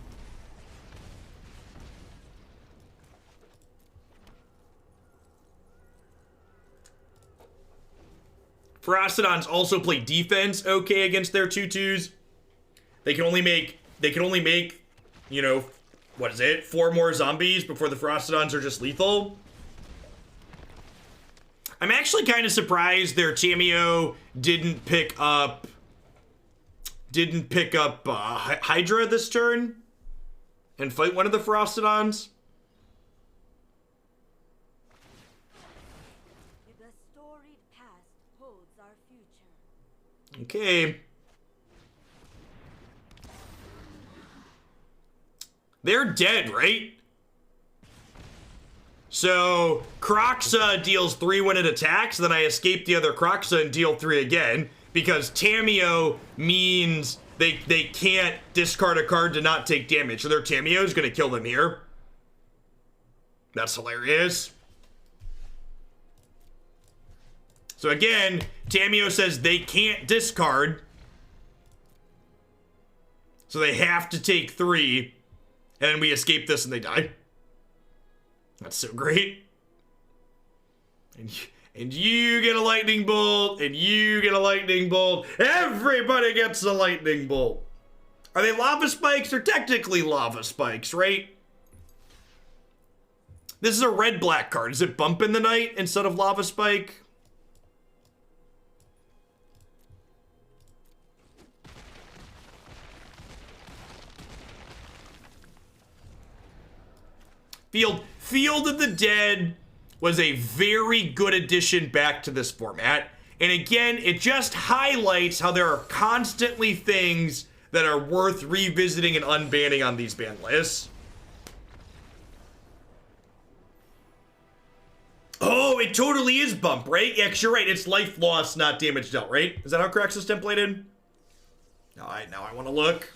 Ferocidons also play defense okay against their 2/2s. They can only make, you know, what is it? 4 more zombies before the Ferocidons are just lethal. I'm actually kind of surprised their Tamiyo didn't pick up Hydra this turn and fight one of the Ferocidons. The storied past holds our future. Okay. They're dead, right? So, Kroxa deals 3 when it attacks, then I escape the other Kroxa and deal 3 again, because Tamiyo means they can't discard a card to not take damage, so their Tamiyo is going to kill them here. That's hilarious. So again, Tamiyo says they can't discard. So they have to take 3, and then we escape this and they die. That's so great. And you get a lightning bolt, and you get a lightning bolt. Everybody gets a lightning bolt. Are they lava spikes? They're technically lava spikes, right? This is a red-black card. Is it Bump in the Night instead of Lava Spike? Field of the Dead was a very good addition back to this format. And again, it just highlights how there are constantly things that are worth revisiting and unbanning on these ban lists. Oh, it totally is Bump, right? Yeah, 'cause you're right. It's life loss, not damage dealt, right? Is that how Kroxa's templated? Now I want to look.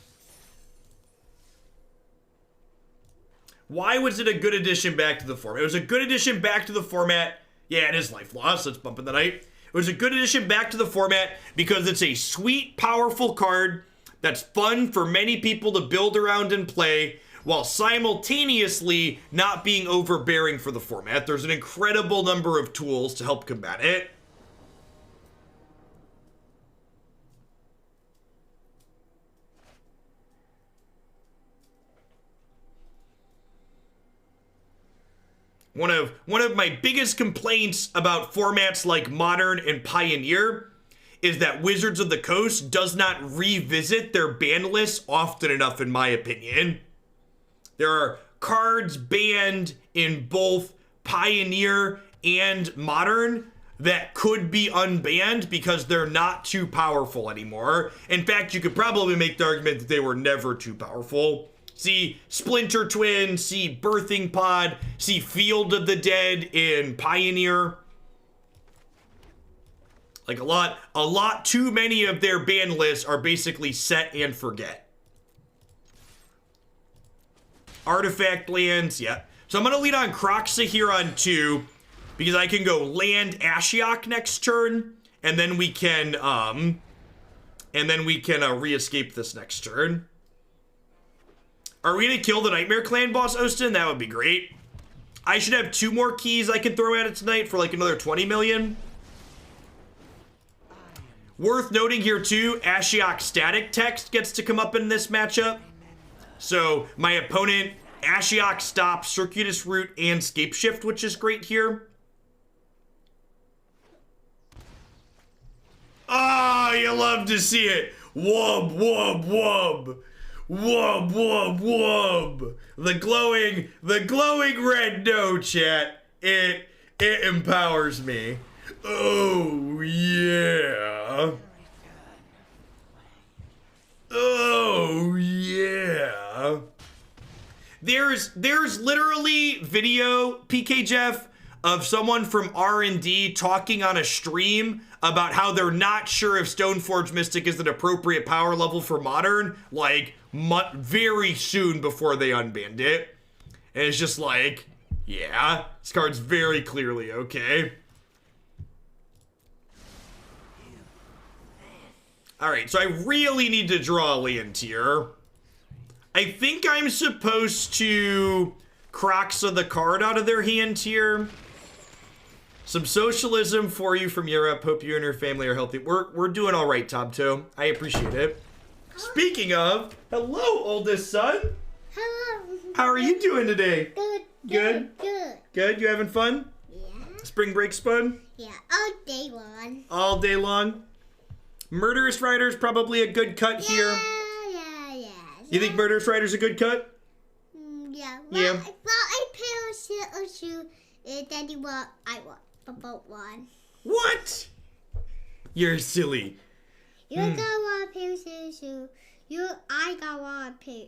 Why was it a good addition back to the format? It was a good addition back to the format. Yeah, it is life loss. Let's Bump in the Night. It was a good addition back to the format because it's a sweet, powerful card that's fun for many people to build around and play while simultaneously not being overbearing for the format. There's an incredible number of tools to help combat it. One of my biggest complaints about formats like Modern and Pioneer is that Wizards of the Coast does not revisit their ban lists often enough, in my opinion. There are cards banned in both Pioneer and Modern that could be unbanned because they're not too powerful anymore. In fact, you could probably make the argument that they were never too powerful. See Splinter Twin, see Birthing Pod, see Field of the Dead in Pioneer. Like a lot too many of their ban lists are basically set and forget. Artifact lands, yeah. So I'm gonna lead on Kroxa here on 2 because I can go land Ashiok next turn, and then we can re-escape this next turn. Are we gonna kill the Nightmare Clan boss, Ostin? That would be great. I should have 2 more keys I can throw at it tonight for like another 20 million. Worth noting here too, Ashiok static text gets to come up in this matchup. So my opponent, Ashiok stops Circuitous Route and Scape Shift, which is great here. Ah, you love to see it. Wub, wub, wub. Wub, wub, wub. The glowing red no, chat. It empowers me. Oh, yeah. Oh, yeah. There's literally video, PK Jeff, of someone from R&D talking on a stream about how they're not sure if Stoneforge Mystic is an appropriate power level for Modern, like, very soon before they unbanned it. And it's just like, yeah, this card's very clearly okay. Alright, so I really need to draw a land here. I think I'm supposed to Kroxa the card out of their hand here. Some socialism for you from Europe. Hope you and your family are healthy. We're doing all right, Tobto. I appreciate it. Speaking of, hello, oldest son. Hello. How are you doing today? Good. Good? Good. Good? You having fun? Yeah. Spring break's fun? Yeah. All day long. All day long? Murderous Rider's probably a good cut here. Yeah. You think Murderous Rider's a good cut? Yeah. Yeah. Well, I pair a shoe. Daddy, what I want about one. What? You're silly. You got one pair of shoe. I got one pair.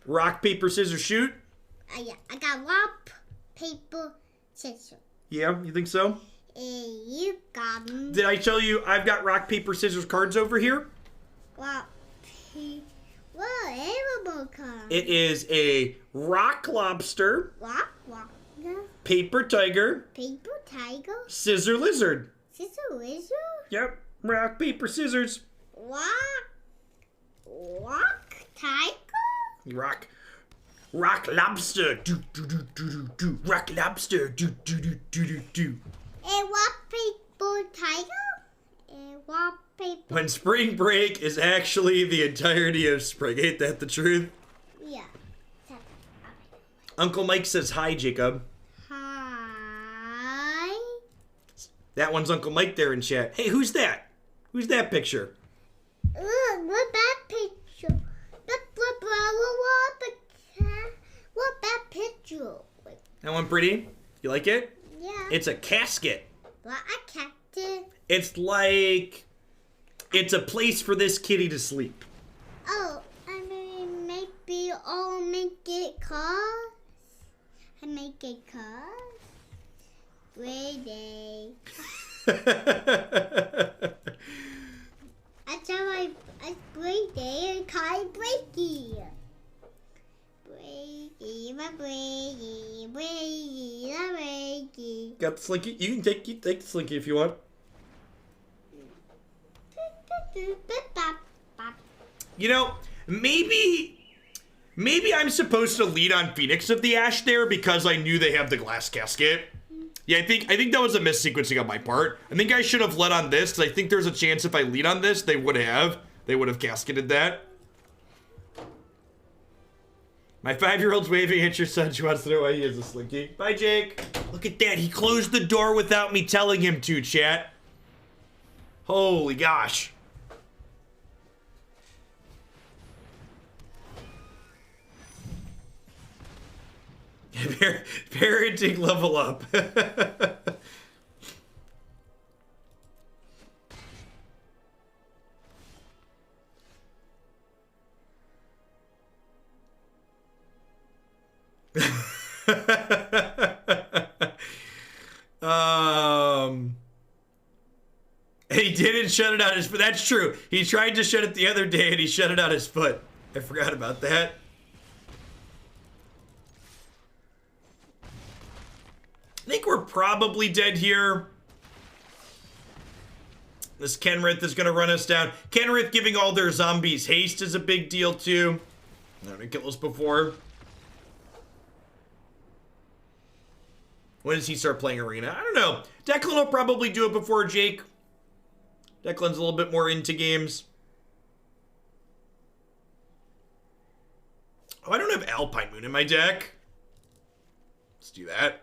Rock, paper, scissors, shoot? Yeah. I got rock, paper, scissors. Yeah, you think so? You got them. Did I tell you I've got rock, paper, scissors cards over here? What? Animal card. It is a rock lobster, Rock. paper tiger, Paper tiger. scissor lizard. Scissor lizard. Yep, rock, paper, scissors. Rock tiger? Rock lobster. Do do do do do do. Rock lobster. Do do do do do do. A what people tiger? A what people? When spring break is actually the entirety of spring. Ain't that the truth? Yeah. Uncle Mike says hi, Jacob. Hi. That one's Uncle Mike there in chat. Hey, who's that? Who's that picture? What bad picture? What bad picture? That one pretty? You like it? Yeah. It's a casket. What a cactus. It's like... It's a place for this kitty to sleep. Oh, I mean, maybe I'll make it cars. I make it cars. Brady. I tell my Brady and call Brady. Brady, my Brady, Brady, my Brady. Got the slinky? You can take the slinky if you want. You know, maybe I'm supposed to lead on Phoenix of the Ash there because I knew they have the glass casket. Yeah, I think that was a missequencing on my part. I think I should have led on this because I think there's a chance if I lead on this, they would have casketed that. My 5-year-old's waving at your son. She wants to know why he has a slinky. Bye, Jake. Look at that. He closed the door without me telling him to, chat. Holy gosh. Parenting level up. He didn't shut it on his foot. That's true. He tried to shut it the other day and he shut it on his foot. I forgot about that. I think we're probably dead here. This Kenrith is going to run us down. Kenrith giving all their zombies haste is a big deal too. I didn't kill us before. When does he start playing Arena? I don't know. Declan will probably do it before Jake. Declan's a little bit more into games. Oh, I don't have Alpine Moon in my deck. Let's do that.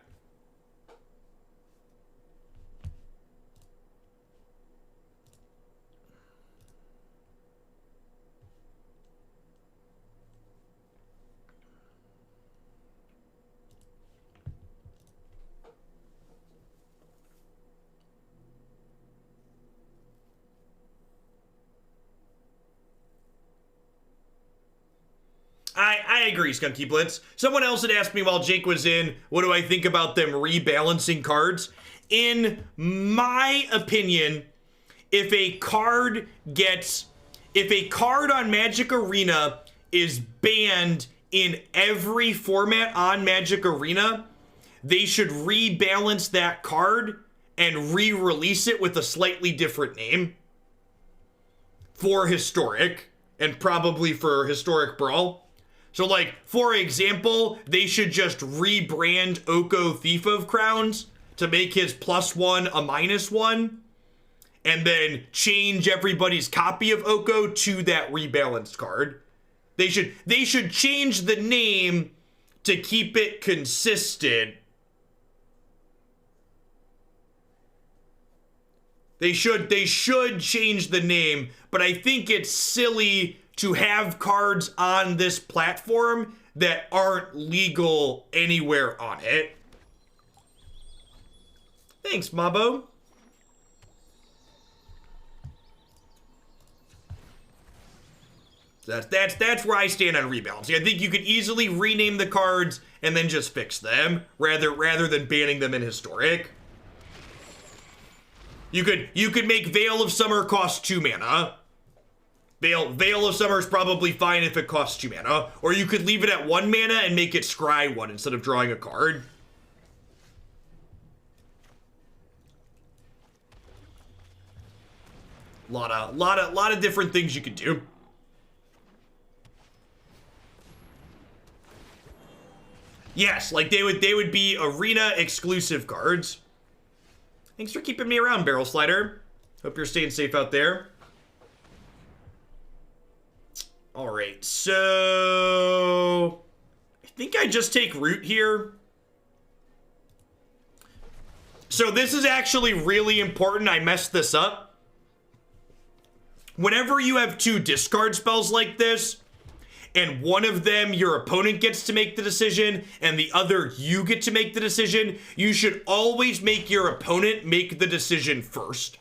I agree, Skunky Blitz. Someone else had asked me while Jake was in, what do I think about them rebalancing cards? In my opinion, if a card on Magic Arena is banned in every format on Magic Arena, they should rebalance that card and re-release it with a slightly different name for Historic and probably for Historic Brawl. So, like, for example, they should just rebrand Oko Thief of Crowns to make his +1 a -1, and then change everybody's copy of Oko to that rebalanced card. They should change the name to keep it consistent. They should change the name, but I think it's silly to have cards on this platform that aren't legal anywhere on it. Thanks, Mabo. That's where I stand on rebalancing. I think you could easily rename the cards and then just fix them rather than banning them in Historic. You could make Veil of Summer cost 2 mana. Veil of Summer is probably fine if it costs 2 mana. Or you could leave it at 1 mana and make it scry 1 instead of drawing a card. Lot of different things you could do. Yes, like they would be arena exclusive cards. Thanks for keeping me around, Barrel Slider. Hope you're staying safe out there. All right, so I think I just take root here. So this is actually really important. I messed this up. Whenever you have two discard spells like this, and one of them your opponent gets to make the decision, and the other you get to make the decision, you should always make your opponent make the decision first.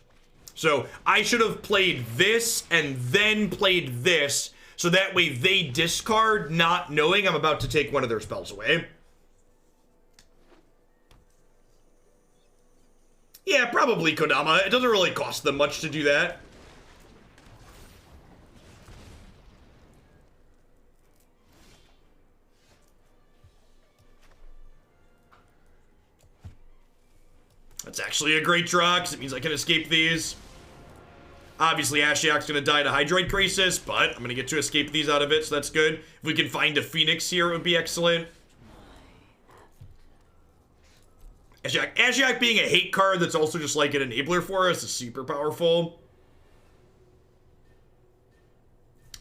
So I should have played this and then played this, so that way they discard not knowing I'm about to take one of their spells away. Yeah, probably Kodama. It doesn't really cost them much to do that. That's actually a great draw, because it means I can escape these. Obviously, Ashiok's going to die to Hydroid Crisis, but I'm going to get to escape these out of it, so that's good. If we can find a Phoenix here, it would be excellent. Ashiok being a hate card that's also just like an enabler for us is super powerful.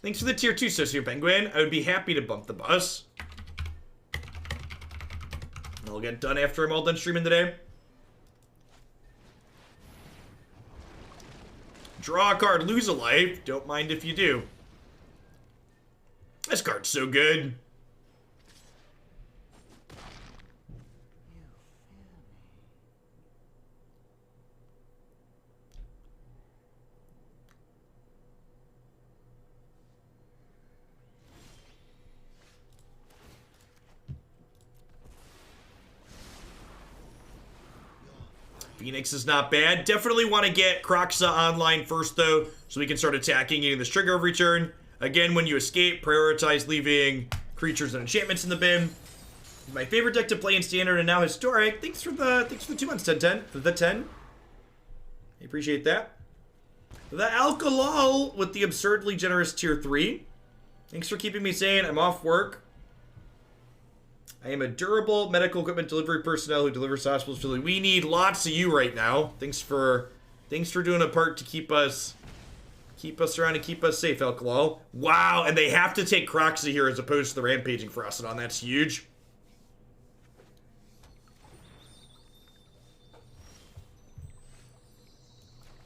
Thanks for the tier 2, Socio Penguin. I would be happy to bump the bus. I'll get done after I'm all done streaming today. Draw a card, lose a life. Don't mind if you do. This card's so good. Phoenix is not bad. Definitely want to get Kroxa online first, though, so we can start attacking getting this trigger every turn. Again, when you escape, prioritize leaving creatures and enchantments in the bin. My favorite deck to play in Standard and now Historic. Thanks for the 2 months, 10. The 10. I appreciate that. The Alkalal with the absurdly generous tier 3. Thanks for keeping me sane. I'm off work. I am a durable medical equipment delivery personnel who delivers to hospitals. We need lots of you right now. Thanks for doing a part to keep us around and keep us safe, Alkalal. Wow, and they have to take Kroxa here as opposed to the Rampaging Ferocidon. That's huge.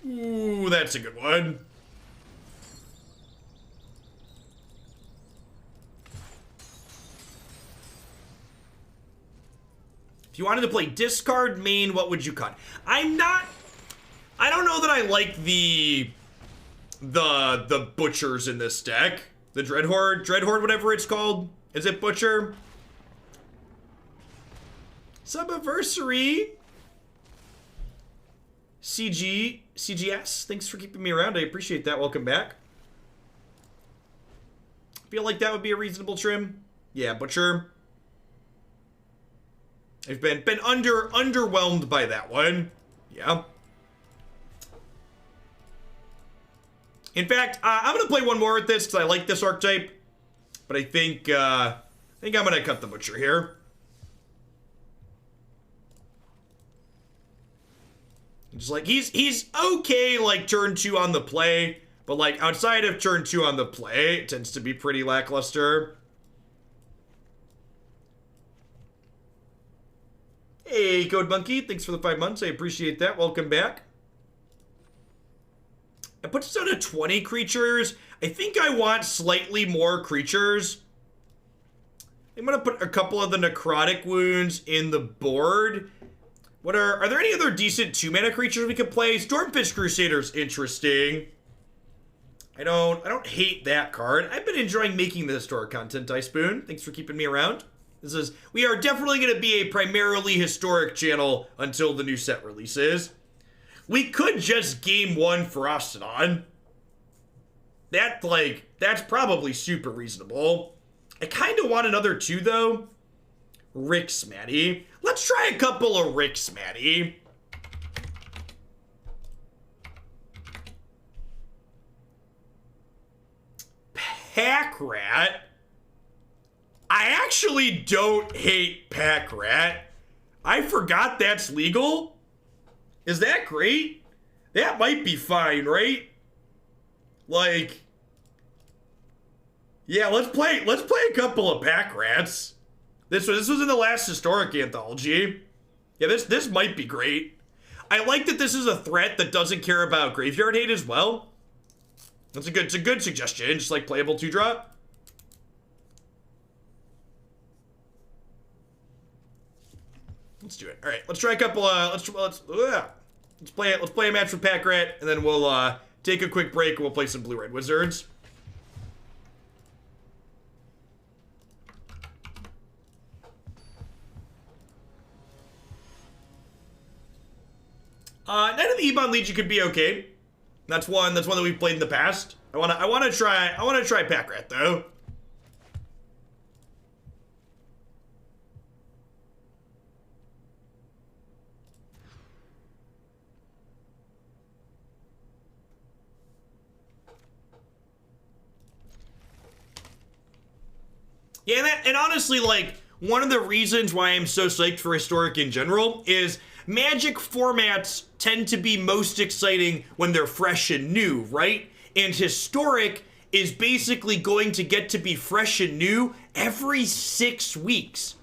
Ooh, that's a good one. If you wanted to play discard main, what would you cut? I don't know that I like the butchers in this deck. The Dreadhorde, whatever it's called. Is it Butcher? Subiversary. CGS, thanks for keeping me around. I appreciate that. Welcome back. Feel like that would be a reasonable trim. Yeah, Butcher. I've been underwhelmed by that one. Yeah. In fact, I'm gonna play one more with this because I like this archetype, but I think I'm gonna cut the Butcher here. Just like he's okay like turn 2 on the play, but like outside of turn 2 on the play, it tends to be pretty lackluster. Hey, Code Monkey, thanks for the 5 months. I appreciate that. Welcome back. I put this down to 20 creatures. I think I want slightly more creatures. I'm gonna put a couple of the Necrotic Wounds in the board. Are there any other decent 2-mana creatures we could play? Stormfist Crusader's interesting. I don't hate that card. I've been enjoying making the historic content, Ice Spoon. Thanks for keeping me around. We are definitely going to be a primarily historic channel until the new set releases. We could just game 1 Ferocidon. That's probably super reasonable. I kind of want another 2, though. Rick Smatty. Let's try a couple of Rick Smatty. Pack Rat. I actually don't hate Pack Rat. I forgot that's legal. Is that great? That might be fine, right? Like, yeah, let's play a couple of Pack Rats. This was in the last historic anthology. Yeah, this might be great. I like that this is a threat that doesn't care about graveyard hate as well. It's a good suggestion. Just like playable 2-drop. Let's do it. All right, let's try a couple. Let's play a match with Pack Rat, and then we'll take a quick break and we'll play some Blue-Red Wizards. Night of the Ebon Legion could be okay. That's one that we've played in the past. I wanna try Pack Rat though. Yeah, and honestly, like, one of the reasons why I'm so psyched for Historic in general is Magic formats tend to be most exciting when they're fresh and new, right? And Historic is basically going to get to be fresh and new every 6 weeks.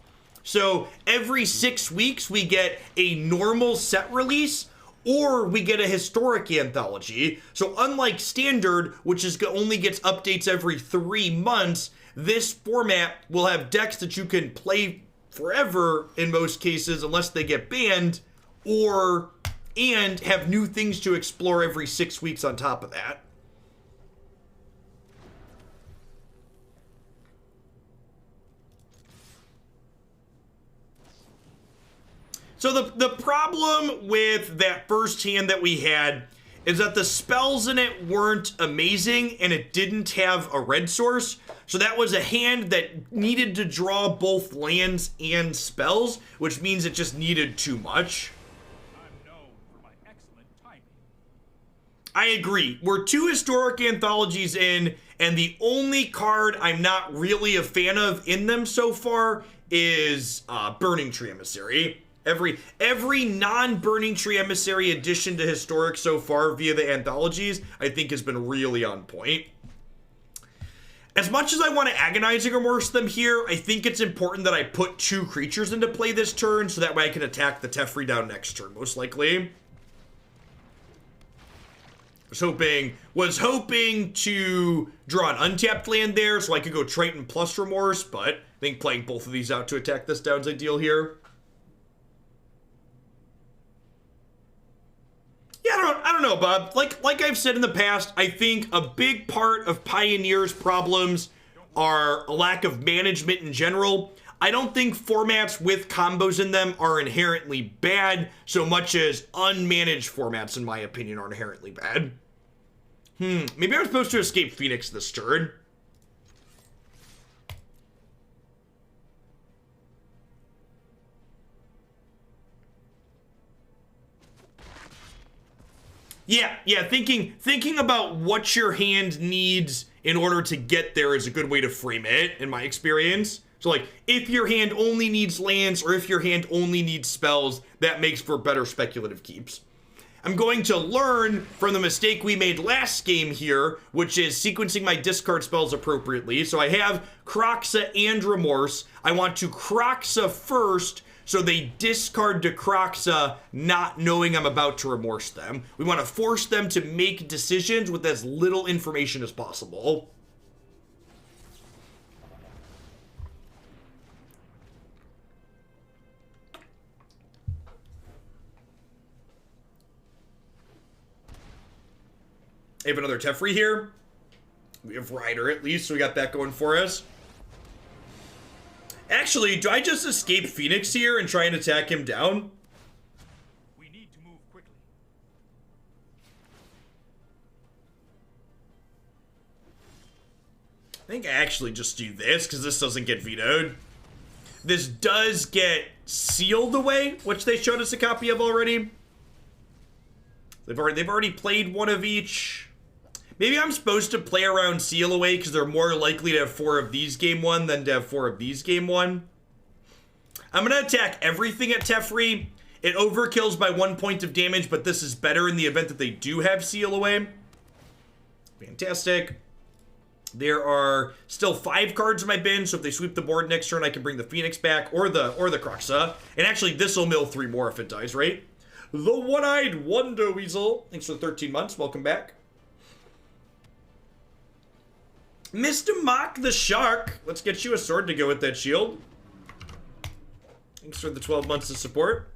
So every 6 weeks we get a normal set release, or we get a Historic anthology. So unlike Standard, which only gets updates every 3 months, this format will have decks that you can play forever in most cases, unless they get banned, and have new things to explore every 6 weeks on top of that. So the problem with that first hand that we had is that the spells in it weren't amazing and it didn't have a red source. So that was a hand that needed to draw both lands and spells, which means it just needed too much. I'm known for my excellent timing. I agree. We're 2 Historic anthologies in, and the only card I'm not really a fan of in them so far is Burning Tree Emissary. Every non-Burning Tree Emissary addition to Historic so far via the anthologies, I think has been really on point. As much as I want to Agonizing Remorse them here, I think it's important that I put 2 creatures into play this turn, so that way I can attack the Teferi down next turn, most likely. Was hoping to draw an untapped land there, so I could go Triton plus Remorse, but I think playing both of these out to attack this down's ideal here. Yeah, I don't know, Bob. Like I've said in the past, I think a big part of Pioneer's problems are a lack of management in general. I don't think formats with combos in them are inherently bad, so much as unmanaged formats, in my opinion, are inherently bad. Maybe I was supposed to escape Phoenix this turn. Yeah, thinking about what your hand needs in order to get there is a good way to frame it, in my experience. So, like, if your hand only needs lands, or if your hand only needs spells, that makes for better speculative keeps. I'm going to learn from the mistake we made last game here, which is sequencing my discard spells appropriately. So I have Kroxa and Remorse. I want to Kroxa first, so they discard to Kroxa, not knowing I'm about to Remorse them. We want to force them to make decisions with as little information as possible. I have another Teferi here. We have Rider at least, so we got that going for us. Actually, do I just escape Phoenix here and try and attack him down? We need to move quickly. I think I actually just do this, because this doesn't get vetoed. This does get sealed away, which they showed us a copy of already. They've already played one of each. Maybe I'm supposed to play around Seal Away because they're more likely to have 4 of these game 1 than to have 4 of these game 1. I'm going to attack everything at Teferi. It overkills by 1 point of damage, but this is better in the event that they do have Seal Away. Fantastic. There are still 5 cards in my bin, so if they sweep the board next turn, I can bring the Phoenix back, or the Kroxa. And actually, this will mill 3 more if it dies, right? The One-Eyed Wonder Weasel. Thanks for the 13 months. Welcome back. Mr. Mock the Shark. Let's get you a sword to go with that shield. Thanks for the 12 months of support.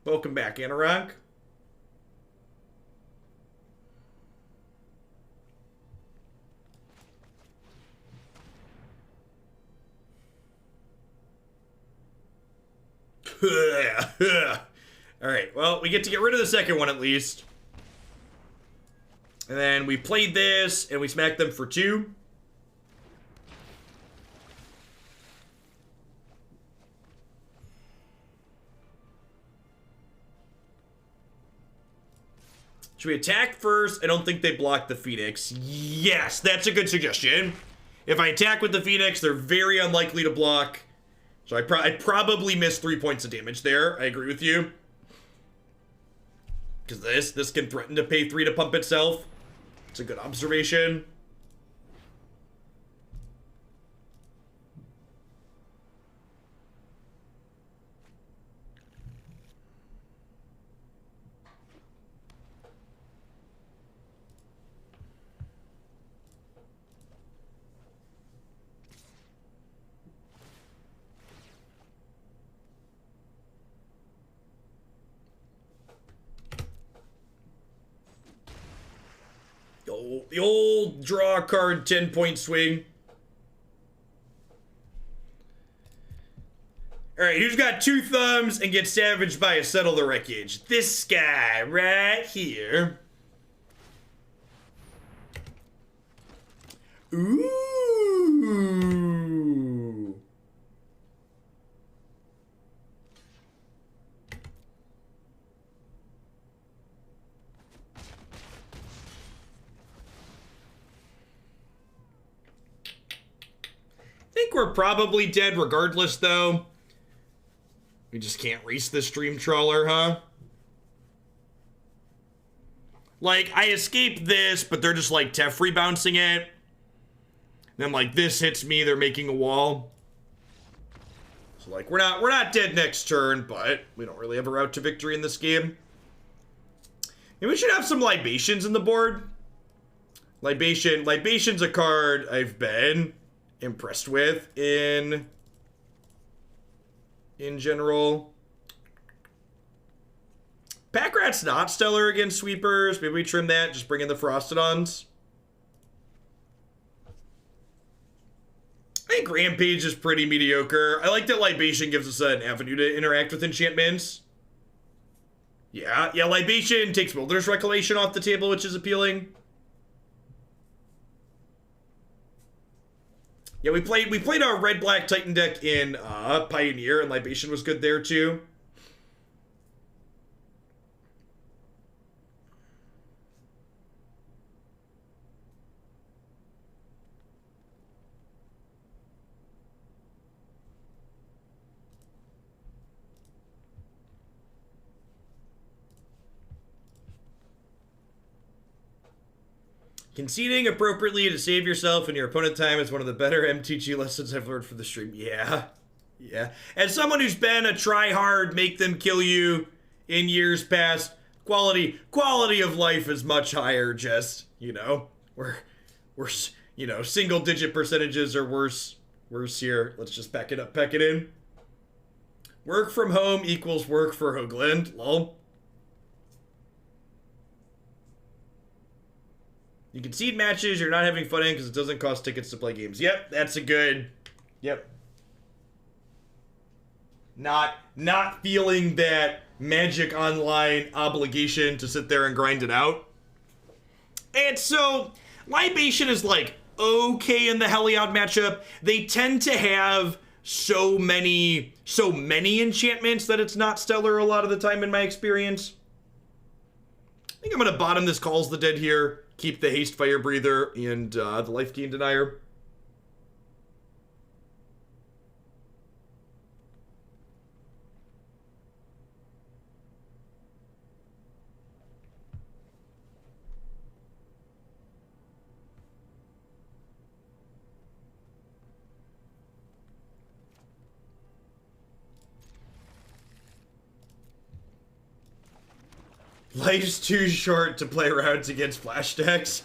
Welcome back, Anorak. Alright, well, we get to get rid of the second one at least. And then we played this, and we smacked them for 2. Should we attack first? I don't think they block the Phoenix. Yes, that's a good suggestion. If I attack with the Phoenix, they're very unlikely to block. So I'd probably miss 3 points of damage there. I agree with you. Because this can threaten to pay 3 to pump itself. It's a good observation. The old draw card 10-point swing. Alright, who's got 2 thumbs and gets savaged by a Settle the Wreckage? This guy right here. Ooh. I think we're probably dead regardless, though. We just can't reach the Stream Trawler, huh? Like, I escaped this, but they're just, like, Teferi bouncing it. Then, like, this hits me, they're making a wall. So, like, we're not dead next turn, but we don't really have a route to victory in this game. And we should have some Libations in the board. Libation's a card I've been impressed with in general. Pack Rat's not stellar against sweepers. Maybe we trim that, just bring in the Ferocidons. I think Rampage is pretty mediocre. I like that Libation gives us an avenue to interact with enchantments. Yeah, Libation takes Wilderness Recollection off the table, which is appealing. Yeah, we played our red-black Titan deck in Pioneer, and Libation was good there too. Conceding appropriately to save yourself and your opponent time is one of the better MTG lessons I've learned from the stream. Yeah. As someone who's been a try-hard, make-them-kill-you in years past, quality of life is much higher, just, you know. We're you know, single-digit percentages are worse here. Let's just pack it up, pack it in. Work from home equals work for Hoagland. Lol. You concede matches you're not having fun in because it doesn't cost tickets to play games. Yep, that's a good... Yep. Not feeling that Magic Online obligation to sit there and grind it out. And so, Libation is like okay in the Heliod matchup. They tend to have so many enchantments that it's not stellar a lot of the time in my experience. I think I'm going to bottom this Calls the Dead here, keep the Haste Fire Breather and the Life Gain Denier. Life's too short to play rounds against flash decks.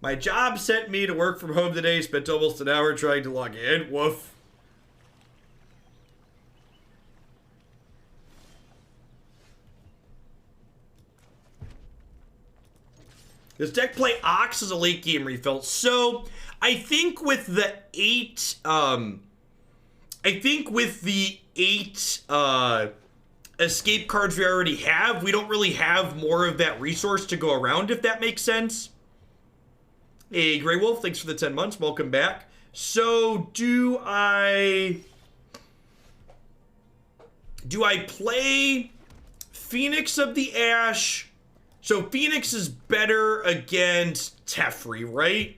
My job sent me to work from home today. Spent almost an hour trying to log in. Woof. Does deck play Ox as a late game refill? So, I think with the 8 escape cards we already have, we don't really have more of that resource to go around, if that makes sense. Hey, Grey Wolf, thanks for the 10 months. Welcome back. So, do I play Phoenix of the Ash? So, Phoenix is better against Teferi, right?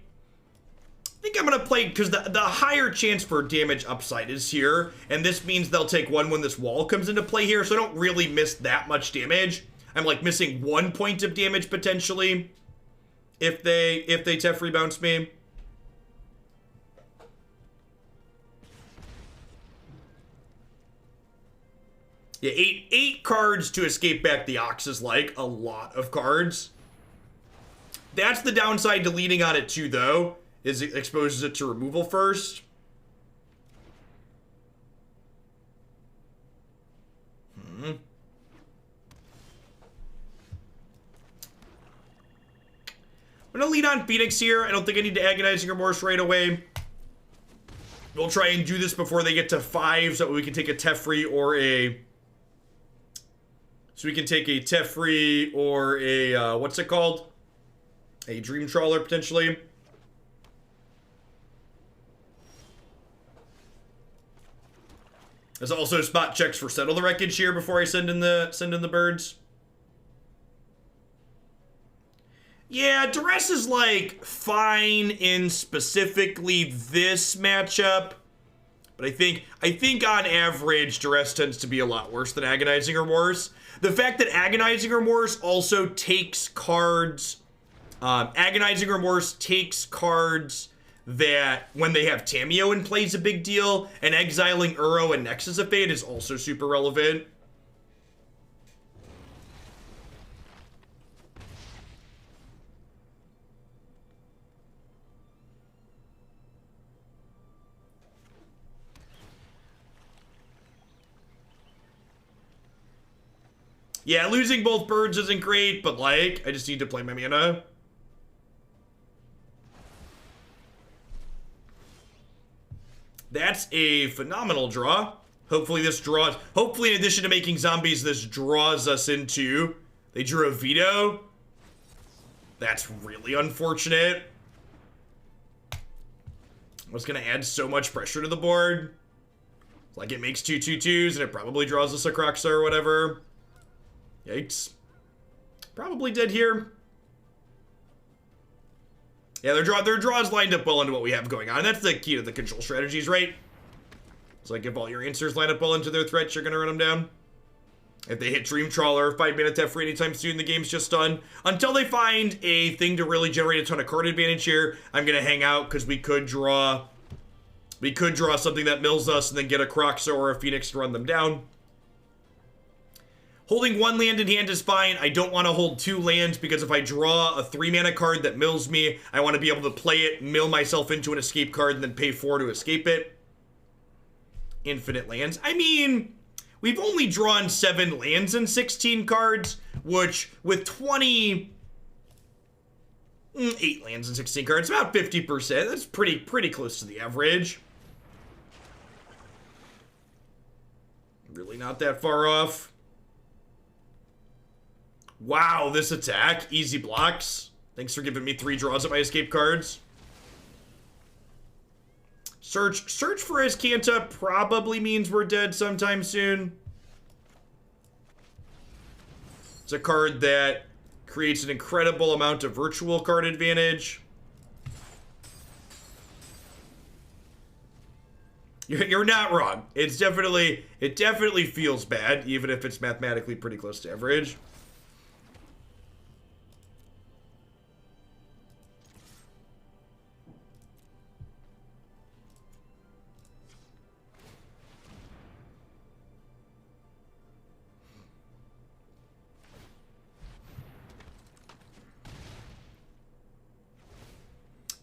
I think I'm going to play, because the higher chance for damage upside is here, and this means they'll take 1 when this wall comes into play here, so I don't really miss that much damage. I'm like missing 1 point of damage potentially if they Teferi bounce me. Yeah, eight cards to escape back the Ox is like a lot of cards. That's the downside to leaning on it too, though, is it exposes it to removal first. I'm gonna lean on Phoenix here. I don't think I need to Agonizing Remorse right away. We'll try and do this before they get to 5 so we can take a Teferi or a... So we can take a Teferi or a, what's it called? A Dream Trawler, potentially. There's also spot checks for Settle the Wreckage here before I send in the birds. Yeah, Duress is, like, fine in specifically this matchup. But I think on average, Duress tends to be a lot worse than Agonizing Remorse. The fact that Agonizing Remorse also takes cards... Agonizing Remorse takes cards that, when they have Tamiyo in play, is a big deal. And exiling Uro and Nexus of Fate is also super relevant. Yeah, losing both birds isn't great, but like, I just need to play my mana. That's a phenomenal draw. Hopefully this draws, hopefully in addition to making zombies, this draws us into, they drew a veto. That's really unfortunate. I was gonna add so much pressure to the board. Like it makes 2/2/2s and it probably draws us a Kroxa or whatever. Yikes. Probably dead here. Yeah, their draws lined up well into what we have going on. That's the key to the control strategies, right? It's like if all your answers line up well into their threats, you're gonna run them down. If they hit Dream Trawler or 5-mana Teferi anytime soon, the game's just done. Until they find a thing to really generate a ton of card advantage here, I'm gonna hang out because we could draw something that mills us and then get a Kroxa or a Phoenix to run them down. Holding 1 land in hand is fine. I don't want to hold 2 lands because if I draw a 3-mana card that mills me, I want to be able to play it, mill myself into an escape card, and then pay 4 to escape it. Infinite lands. I mean, we've only drawn 7 lands in 16 cards, which with 8 lands in 16 cards, about 50%. That's pretty close to the average. Really not that far off. Wow, this attack. Easy blocks. Thanks for giving me 3 draws at my escape cards. Search for Azcanta probably means we're dead sometime soon. It's a card that creates an incredible amount of virtual card advantage. You're not wrong. It definitely feels bad, even if it's mathematically pretty close to average.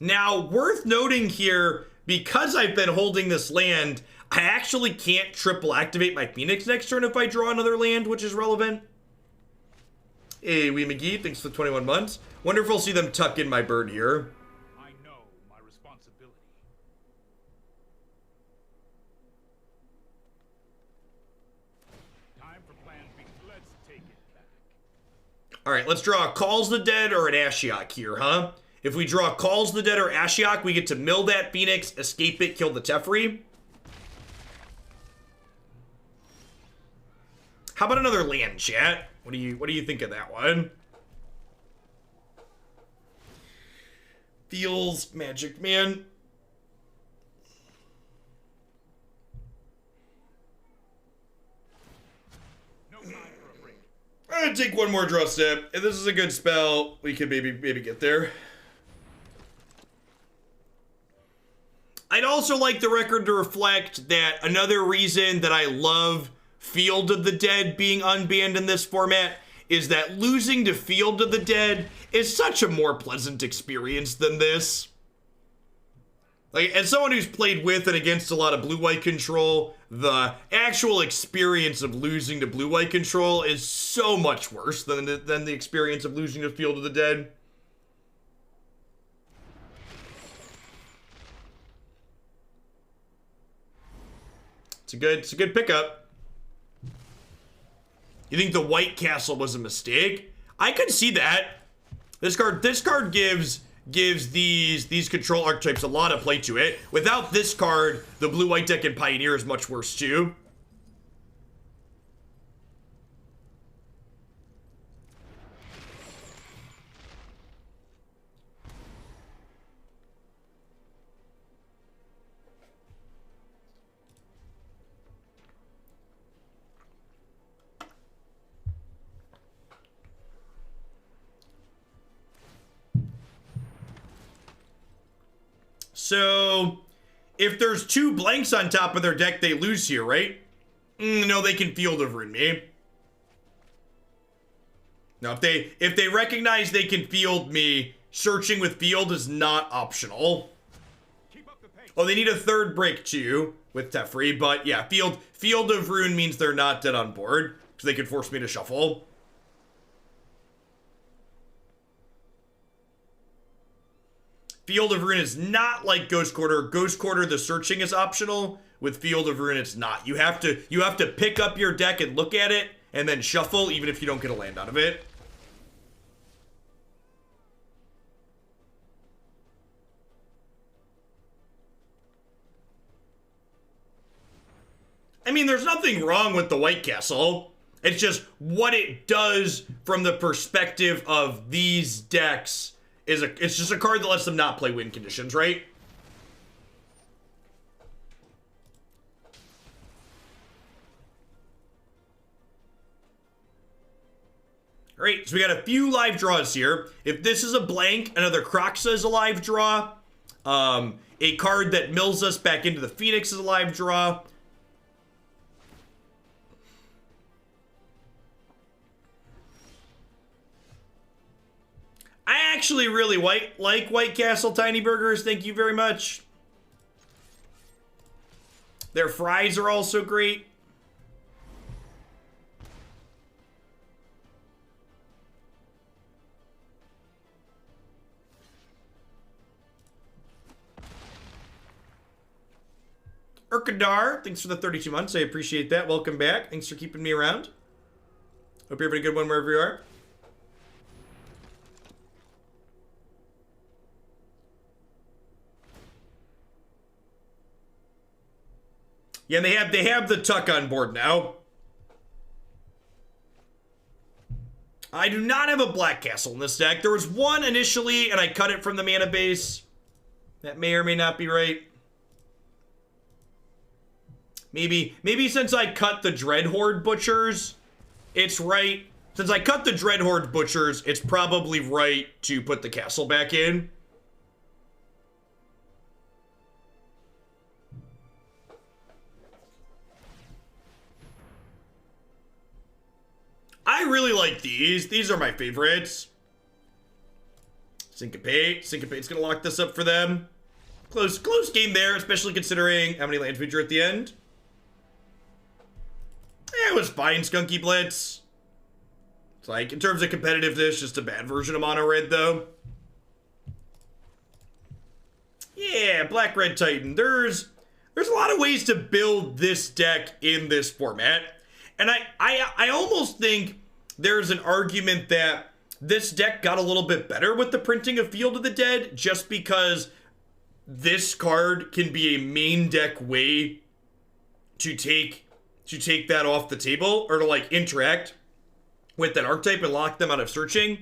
Now, worth noting here, because I've been holding this land, I actually can't triple activate my Phoenix next turn if I draw another land, which is relevant. Hey, Wee McGee, thanks for the 21 months. Wonder if we'll see them tuck in my bird here. I know my responsibility. Time for plan B. Let's take it back. Alright, let's draw Calls the Dead or an Ashiok here, huh? If we draw Calls the Dead or Ashiok, we get to mill that Phoenix, escape it, kill the Teferi. How about another land, chat? What do you think of that one? Feels magic, man. No time for a break. I'm gonna take one more draw step. If this is a good spell, we could maybe get there. I'd also like the record to reflect that another reason that I love Field of the Dead being unbanned in this format is that losing to Field of the Dead is such a more pleasant experience than this. Like, as someone who's played with and against a lot of blue-white control, the actual experience of losing to blue-white control is so much worse than the experience of losing to Field of the Dead. It's a good pickup. You think the White Castle was a mistake? I could see that. This card gives these control archetypes a lot of play to it. Without this card, the blue-white deck in Pioneer is much worse too. So, if there's two blanks on top of their deck, they lose here, right? No, they can Field of Ruin me. Now, if they recognize they can field me, searching with Field is not optional. Keep up the pace. Oh, they need a third break too with Teferi, but yeah, Field of Ruin means they're not dead on board, because they could force me to shuffle. Field of Ruin is not like Ghost Quarter. Ghost Quarter, the searching is optional. With Field of Ruin, it's not. You have to pick up your deck and look at it, and then shuffle, even if you don't get a land out of it. I mean, there's nothing wrong with the White Castle. It's just what it does from the perspective of these decks. It's just a card that lets them not play win conditions, right? All right, so we got a few live draws here. If this is a blank, another Kroxa is a live draw. A card that mills us back into the Phoenix is a live draw. I actually really like White Castle Tiny Burgers. Thank you very much. Their fries are also great. Urkadar, thanks for the 32 months. I appreciate that. Welcome back. Thanks for keeping me around. Hope you're having a good one wherever you are. Yeah, and they have the Tuck on board now. I do not have a Black Castle in this deck. There was one initially, and I cut it from the mana base. That may or may not be right. Maybe since I cut the Dreadhorde Butchers, it's right. Since I cut the Dreadhorde Butchers, it's probably right to put the castle back in. I really like these. These are my favorites. Syncopate. Syncopate's gonna lock this up for them. Close game there, especially considering how many lands we drew at the end. It was fine, Skunky Blitz. It's like, in terms of competitiveness, just a bad version of Mono Red, though. Yeah, Black Red Titan. There's a lot of ways to build this deck in this format. And I almost think there's an argument that this deck got a little bit better with the printing of Field of the Dead, just because this card can be a main deck way to take that off the table, or to like interact with that archetype and lock them out of searching.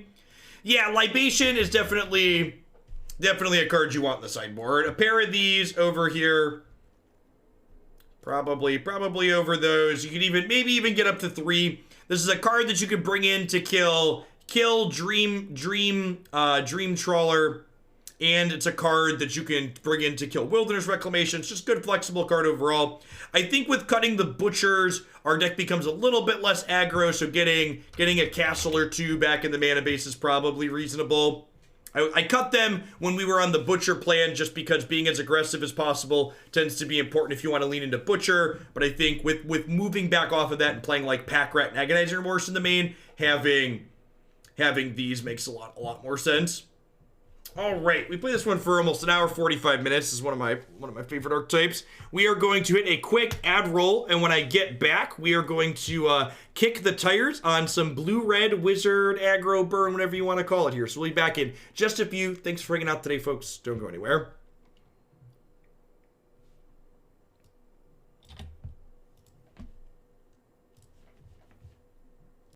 Yeah, Libation is definitely a card you want in the sideboard. A pair of these over here. Probably over those. You could maybe even get up to 3. This is a card that you could bring in to kill Dream Trawler, and it's a card that you can bring in to kill Wilderness Reclamation. It's just a good flexible card overall. I think with cutting the Butchers, our deck becomes a little bit less aggro, so getting a castle or 2 back in the mana base is probably reasonable. I cut them when we were on the Butcher plan, just because being as aggressive as possible tends to be important if you want to lean into Butcher. But I think with moving back off of that and playing like Pack Rat and Agonizing Remorse in the main, having these makes a lot more sense. All right, we played this one for almost an hour, 45 minutes. This is one of my favorite archetypes. We are going to hit a quick ad roll, and when I get back, we are going to kick the tires on some blue-red wizard aggro burn, whatever you want to call it here. So we'll be back in just a few. Thanks for hanging out today, folks. Don't go anywhere.